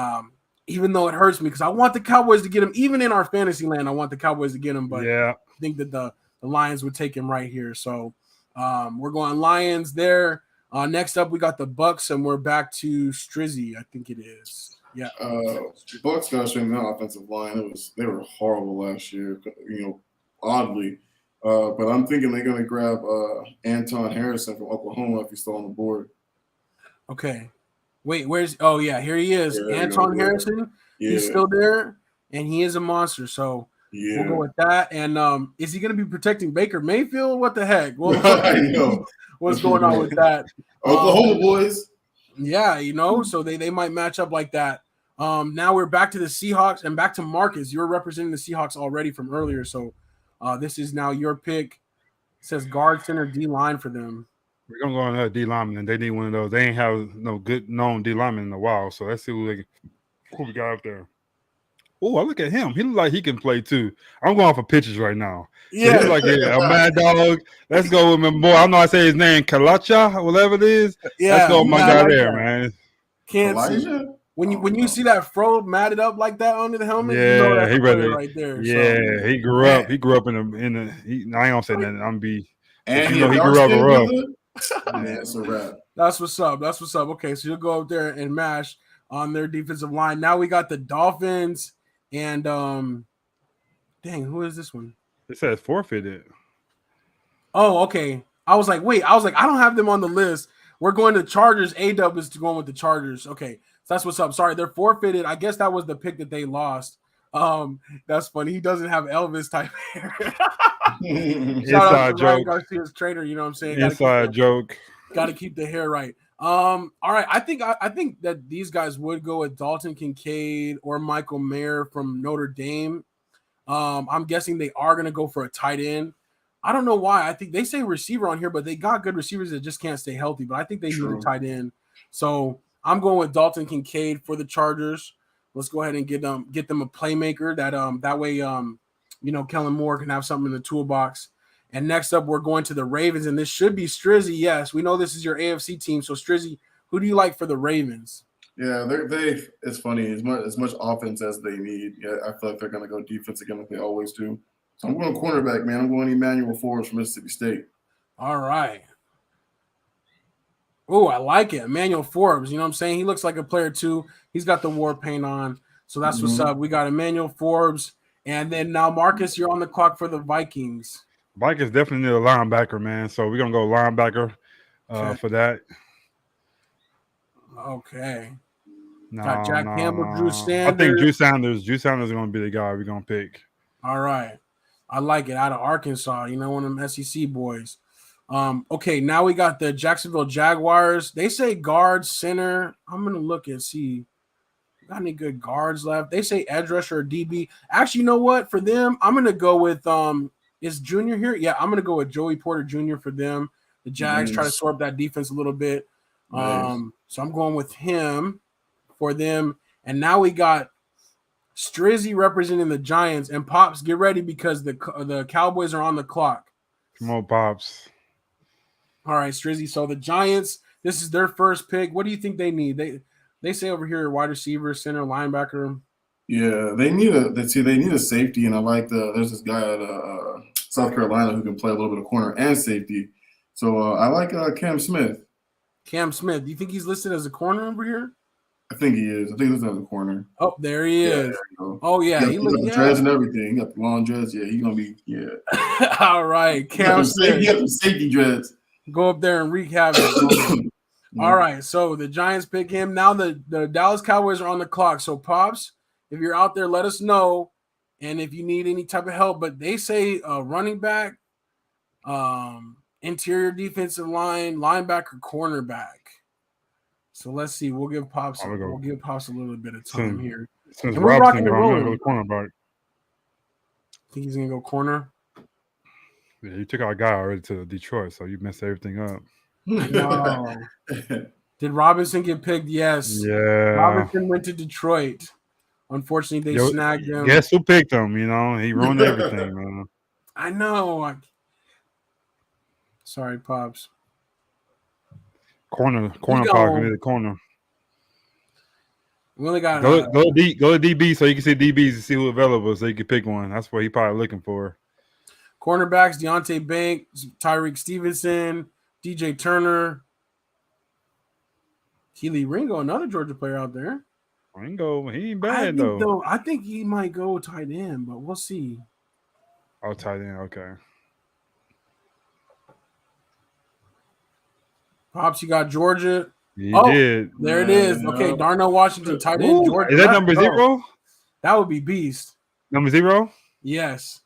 even though it hurts me because I want the Cowboys to get him, even in our fantasy land, I want the Cowboys to get him, but I think that the Lions would take him right here. So we're going Lions there. Next up, we got the Bucks, and we're back to Strizzy, I think it is. Yeah. Bucks got to strengthen that offensive line. They were horrible last year, oddly. But I'm thinking they're going to grab Anton Harrison from Oklahoma if he's still on the board. Okay. Wait, where's – oh, yeah, here he is. Anton Harrison. Yeah. He's still there, and he is a monster. So we'll go with that. And is he going to be protecting Baker Mayfield? What the heck? Well, I know. What's going on with that? Oklahoma boys. Yeah, so they might match up like that. Now we're back to the Seahawks and back to Marcus. You're representing the Seahawks already from earlier, so this is now your pick. It says guard, center, D-line for them. We're going to go on another D-lineman, and they need one of those. They ain't have no good known D-lineman in a while, so let's see who we got up there. Oh, I look at him. He look like he can play too. I'm going for pitches right now. Yeah. So he's like a mad dog. Let's go with my boy. I know I say his name, Kalacha, whatever it is. Yeah, let's go with my guy like there, that. Man. Can't see. When you see that fro matted up like that under the helmet, yeah, he right there. Yeah, so, he grew up. He grew up in the. I ain't gonna say that. I'm be. And he grew up rough. Yeah, it's a wrap. That's what's up. Okay, so you'll go up there and mash on their defensive line. Now we got the Dolphins and dang, who is this one? It says forfeited. Oh, okay. I was like, I don't have them on the list. We're going to Chargers. A-Dub is going with the Chargers. Okay, so that's what's up. Sorry, they're forfeited. I guess that was the pick that they lost. That's funny. He doesn't have Elvis type hair. Shout out to Ryan Garcia's trainer. You know what I'm saying? Inside joke. Got to keep the hair right. All right. I think that these guys would go with Dalton Kincaid or Michael Mayer from Notre Dame. I'm guessing they are going to go for a tight end. I don't know why. I think they say receiver on here, but they got good receivers that just can't stay healthy. But I think they need a tight end. So I'm going with Dalton Kincaid for the Chargers. Let's go ahead and get them a playmaker that way Kellen Moore can have something in the toolbox. And next up, we're going to the Ravens, and this should be Strizzy. Yes, we know this is your AFC team. So Strizzy, who do you like for the Ravens? Yeah, it's funny. As much offense as they need. Yeah, I feel like they're gonna go defense again like they always do. So I'm going cornerback, man. I'm going Emmanuel Forbes from Mississippi State. All right. Oh, I like it. Emmanuel Forbes. You know what I'm saying? He looks like a player too. He's got the war paint on. So that's what's up. We got Emmanuel Forbes. And then now, Marcus, you're on the clock for the Vikings. Vikings definitely need a linebacker, man. So we're going to go linebacker for that. Okay. No, Got Jack Campbell, Drew Sanders. I think Drew Sanders is going to be the guy we're going to pick. All right. I like it. Out of Arkansas, one of them SEC boys. Okay, now we got the Jacksonville Jaguars. They say guard, center. I'm going to look and see. Got any good guards left? They say edge rusher or DB. Actually, you know what? For them, I'm going to go with is Junior here? Yeah, I'm going to go with Joey Porter Jr. for them. The Jags try to sort that defense a little bit. So I'm going with him for them. And now we got Strizzy representing the Giants. And Pops, get ready because the Cowboys are on the clock. Come on, Pops. All right, Strizzy. So the Giants, this is their first pick. What do you think they need? They say over here wide receiver, center, linebacker. Yeah, they need a safety, and I like there's this guy at South Carolina who can play a little bit of corner and safety. So I like Cam Smith. Cam Smith. Do you think he's listed as a corner over here? I think he is. I think he's listed as a corner. Oh, there he is. Oh yeah, he got the dreads and everything. He got the long dreads. Yeah, he's gonna be All right, Cam Smith. He got the safety dreads. Go up there and wreak havoc. All right, so the Giants pick him. Now the Dallas Cowboys are on the clock. So, Pops, if you're out there, let us know. And if you need any type of help. But they say running back, interior defensive line, linebacker, cornerback. So let's see. We'll give Pops a little bit of time here. Since Robinson going to go cornerback. Think he's going to go corner? Yeah, you took our guy already to Detroit, so you messed everything up. No. Did Robinson get picked? Yes. Yeah. Robinson went to Detroit. Unfortunately, they snagged him. Guess who picked him? He ruined everything, man. I know. Sorry, Pops. Corner pocket, need a corner. We only got go to DB so you can see DBs and see who's available, so you can pick one. That's what he probably looking for. Cornerbacks: Deontay Banks, Tyreek Stevenson, DJ Turner, Keely Ringo, another Georgia player out there. Ringo, he ain't bad though. I think he might go tight end, but we'll see. Oh, tight end, okay. Pops, you got Georgia. He did. There it is. Okay, Darnell Washington, tight end, Georgia. Is that number 0? That would be beast. Number 0? Yes.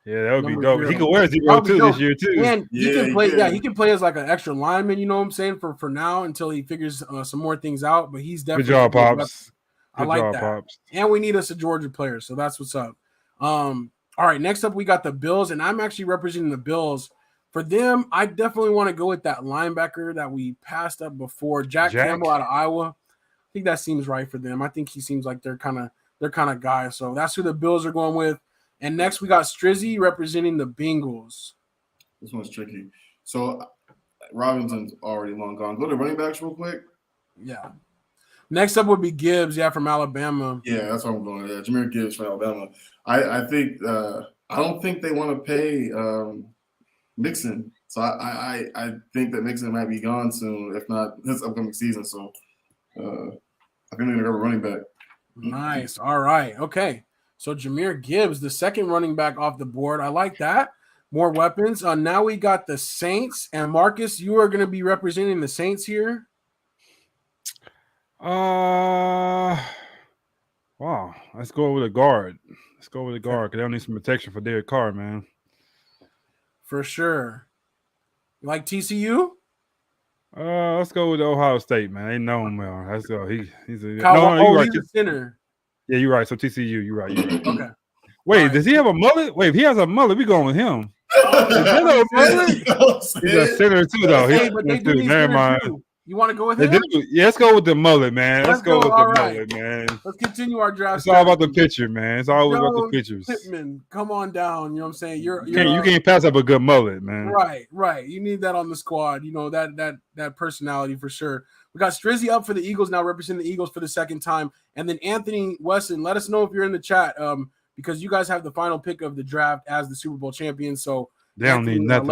Yeah, that would be dope. 0. He could wear 0 too this year too. And he can play. Yeah, he can play as like an extra lineman. You know what I'm saying? For now until he figures some more things out. But he's definitely good job, Pops. I like that. Pops. And we need us a Georgia player, so that's what's up. All right, next up we got the Bills, and I'm actually representing the Bills. For them, I definitely want to go with that linebacker that we passed up before, Jack Campbell out of Iowa. I think that seems right for them. I think he seems like they're kind of guy. So that's who the Bills are going with. And next we got Strizzy representing the Bengals. This one's tricky. So Robinson's already long gone. Go to running backs real quick. Yeah. Next up would be Gibbs, from Alabama. Yeah, that's what I'm going with. Jahmyr Gibbs from Alabama. I think I don't think they want to pay Mixon. So I think that Mixon might be gone soon, if not this upcoming season. So I think they're gonna go running back. Nice. All right. Okay. So Jahmyr Gibbs, the second running back off the board. I like that. More weapons. Now we got the Saints. And Marcus, you are going to be representing the Saints here. Wow. Let's go with a guard. Because they'll need some protection for Derek Carr, man. For sure. You like TCU? Let's go with Ohio State, man. They know him well. Let's go. He's a he's a center. Yeah, you're right. So TCU, you're right. Okay. Wait, does he have a mullet? Wait, if he has a mullet, we going with him. Is that a mullet? He's a center too, though. Hey, but they do need center too. You want to go with They him? do. Yeah, let's go with the mullet, man. Let's go with the All right. mullet, man. Let's continue our draft. It's all about the picture, man. It's always about the Joe pictures. Pittman, come on down. You know what I'm saying? You can't pass up a good mullet, man. Right. You need that on the squad. You know, that personality for sure. We got Strizzy up for the Eagles now, representing the Eagles for the second time. And then Anthony Wesson, let us know if you're in the chat, because you guys have the final pick of the draft as the Super Bowl champion. So they don't need nothing.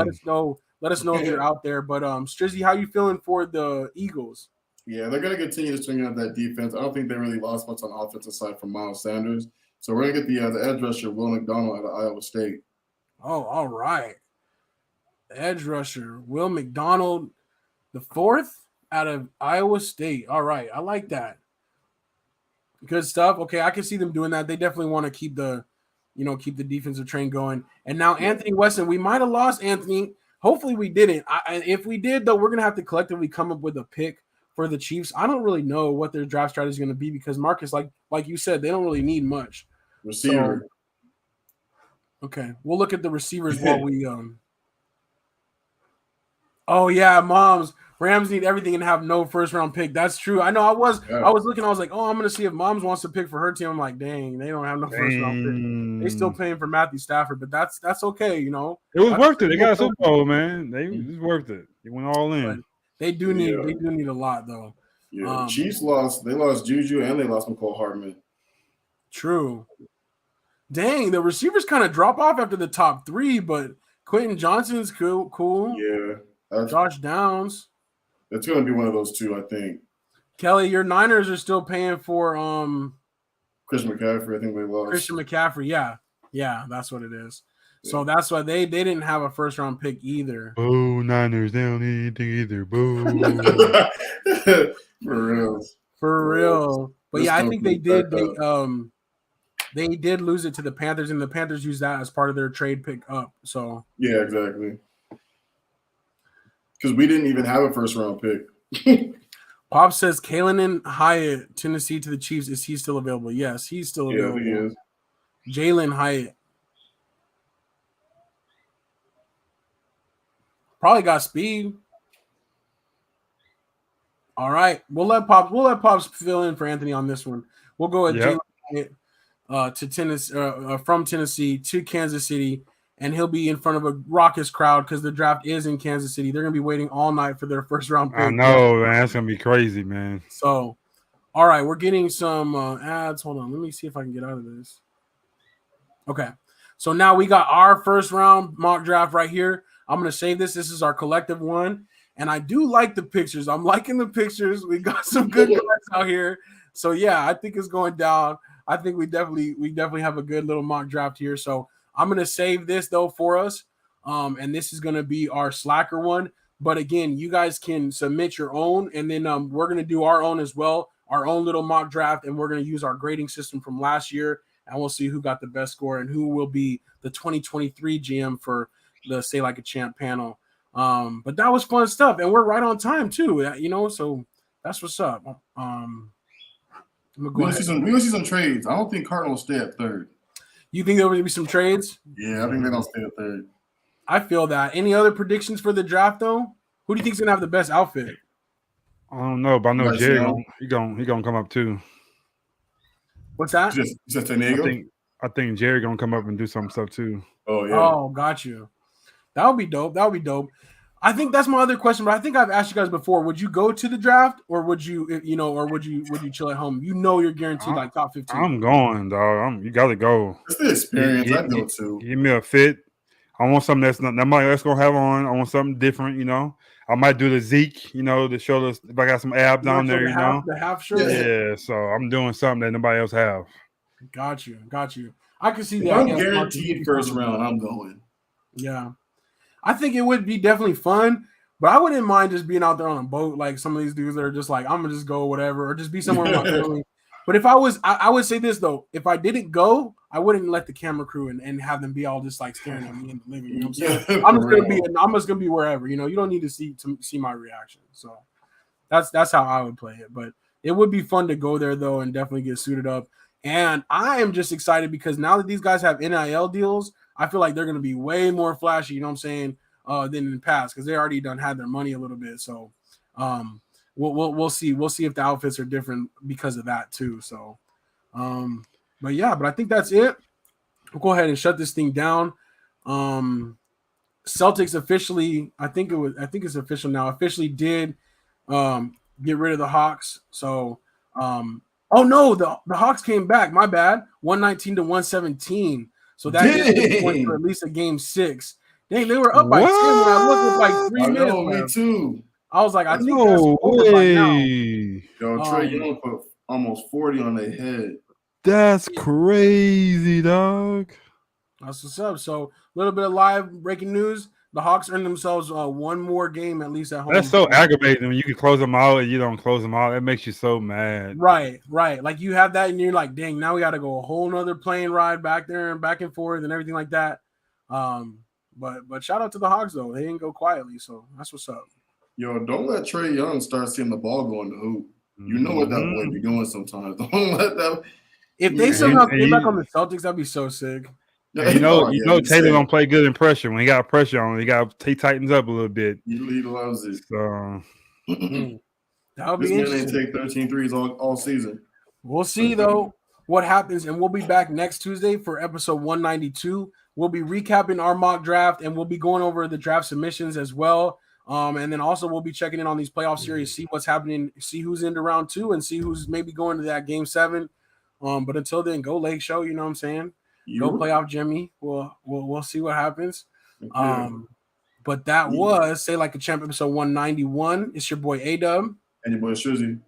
Let us know if you're out there. But Strizzy, how you feeling for the Eagles? Yeah, they're going to continue to string out that defense. I don't think they really lost much on the offensive side from Miles Sanders. So we're going to get the edge rusher, Will McDonald, out of Iowa State. Oh, all right. Edge rusher, Will McDonald, the fourth out of Iowa State. All right. I like that. Good stuff. Okay, I can see them doing that. They definitely want to keep the defensive train going. And now Anthony Wesson, we might have lost Anthony. Hopefully we didn't. If we did, though, we're going to have to collectively come up with a pick for the Chiefs. I don't really know what their draft strategy is going to be because Marcus, like you said, they don't really need much. Receiver. So, okay, we'll look at the receivers while we Oh yeah, moms. Rams need everything and have no first round pick. That's true. I know. I was looking. I was like, oh, I'm gonna see if moms wants to pick for her team. I'm like, dang, they don't have no first round pick. They still paying for Matthew Stafford, but that's okay. You know, it was worth it. They got a Super Bowl, man. It was worth it. They went all in. But they do need a lot though. Yeah, Chiefs lost. They lost Juju and they lost McCole Hardman. True. Dang, the receivers kind of drop off after the top three, but Quentin Johnson's cool. Yeah, Josh Downs. It's going to be one of those two, I think. Kelly, your Niners are still paying for Christian McCaffrey. I think they lost. Christian McCaffrey, yeah, that's what it is. Yeah. So that's why they didn't have a first round pick either. Boo, Niners, they don't need anything either. Boo. For real. But yeah, I think they did. They did lose it to the Panthers, and the Panthers used that as part of their trade pick up. So yeah, exactly. Because we didn't even have a first round pick. Pop says Kalen Hyatt, Tennessee to the Chiefs. Is he still available? Yes, he's still available. Yeah, he is. Jalen Hyatt. Probably got speed. All right. We'll let Pops fill in for Anthony on this one. We'll go with Jalen Hyatt to Tennessee, from Tennessee to Kansas City. And he'll be in front of a raucous crowd because the draft is in Kansas City. They're going to be waiting all night for their first round pick. I know, man. That's going to be crazy, man. So, all right, we're getting some ads. Hold on. Let me see if I can get out of this. Okay. So now we got our first round mock draft right here. I'm going to save this. This is our collective one. And I do like the pictures. I'm liking the pictures. We got some good guys out here. So, yeah, I think it's going down. I think we definitely have a good little mock draft here. So, I'm going to save this, though, for us, and this is going to be our SLACer one. But, again, you guys can submit your own, and then we're going to do our own as well, our own little mock draft, and we're going to use our grading system from last year, and we'll see who got the best score and who will be the 2023 GM for the Say Like a Champ panel. But that was fun stuff, and we're right on time, too, so that's what's up. We're going to see some trades. I don't think Cardinals stay at third. You think there will be some trades? Yeah, I think they don't stay at third. I feel that. Any other predictions for the draft, though? Who do you think is going to have the best outfit? I don't know, but I know Jerry he gonna come up too. What's that? Just San Diego? I think Jerry gonna come up and do some stuff too. Oh yeah. Oh, got you. That would be dope. I think that's my other question, but I think I've asked you guys before. Would you go to the draft, or would you chill at home? You're guaranteed like top 15. I'm going, dog. You got to go. It's the experience. I go too. Give me a fit. I want something that's gonna have on. I want something different. I might do the Zeke. To show us if I got some abs on there. The half shirt. Yeah. So I'm doing something that nobody else have. Got you. I can see that. I'm guaranteed first round. I'm going. Yeah. I think it would be definitely fun, but I wouldn't mind just being out there on a boat like some of these dudes that are just like, I'm going to just go whatever, or just be somewhere in my family. But if I would say this, though. If I didn't go, I wouldn't let the camera crew and have them be all just like staring at me in the living room. I'm just going to be wherever. You don't need to see my reaction. So that's how I would play it. But it would be fun to go there, though, and definitely get suited up. And I am just excited because now that these guys have NIL deals, I feel like they're going to be way more flashy, than in the past because they already had their money a little bit. So we'll see. We'll see if the outfits are different because of that too. So, but I think that's it. We'll go ahead and shut this thing down. Celtics officially, I think it's official now. Officially did get rid of the Hawks. So, oh no, the Hawks came back. My bad. 119 to 117. So that is point for at least a game 6. Dang, they were up by 10 when I looked with like 3 minutes left. Me too. I was like, I think that's over by now. Yo, Trey Young put almost 40 on their head. That's crazy, dog. That's what's up. So a little bit of live breaking news. The Hawks earned themselves one more game at least at home. That's so aggravating when you can close them out and you don't close them out. It makes you so mad. Right. Like you have that and you're like, dang, now we got to go a whole nother plane ride back there and back and forth and everything like that. But shout out to the Hawks though. They didn't go quietly, so that's what's up. Yo, don't let Trey Young start seeing the ball go in the hoop. You know what that boy be doing sometimes. Don't let that. If they somehow came back on the Celtics, that'd be so sick. Yeah, you know Taylor don't play good in pressure. When he got pressure on him, he tightens up a little bit. He loves it. So that would be interesting. This man ain't take 13 threes all season. We'll see though what happens, and we'll be back next Tuesday for episode 192. We'll be recapping our mock draft, and we'll be going over the draft submissions as well. And then also we'll be checking in on these playoff series, see what's happening, see who's into round 2, and see who's maybe going to that game 7. But until then, go Lake Show. You know what I'm saying? Go playoff Jimmy. We'll see what happens. But that was Say Like a Champ episode 191. It's your boy A-Dub. And your boy Shizzy.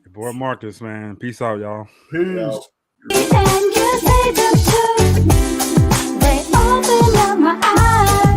Your boy Marcus, man. Peace out, y'all. Peace. And you say them too. They open up my eyes.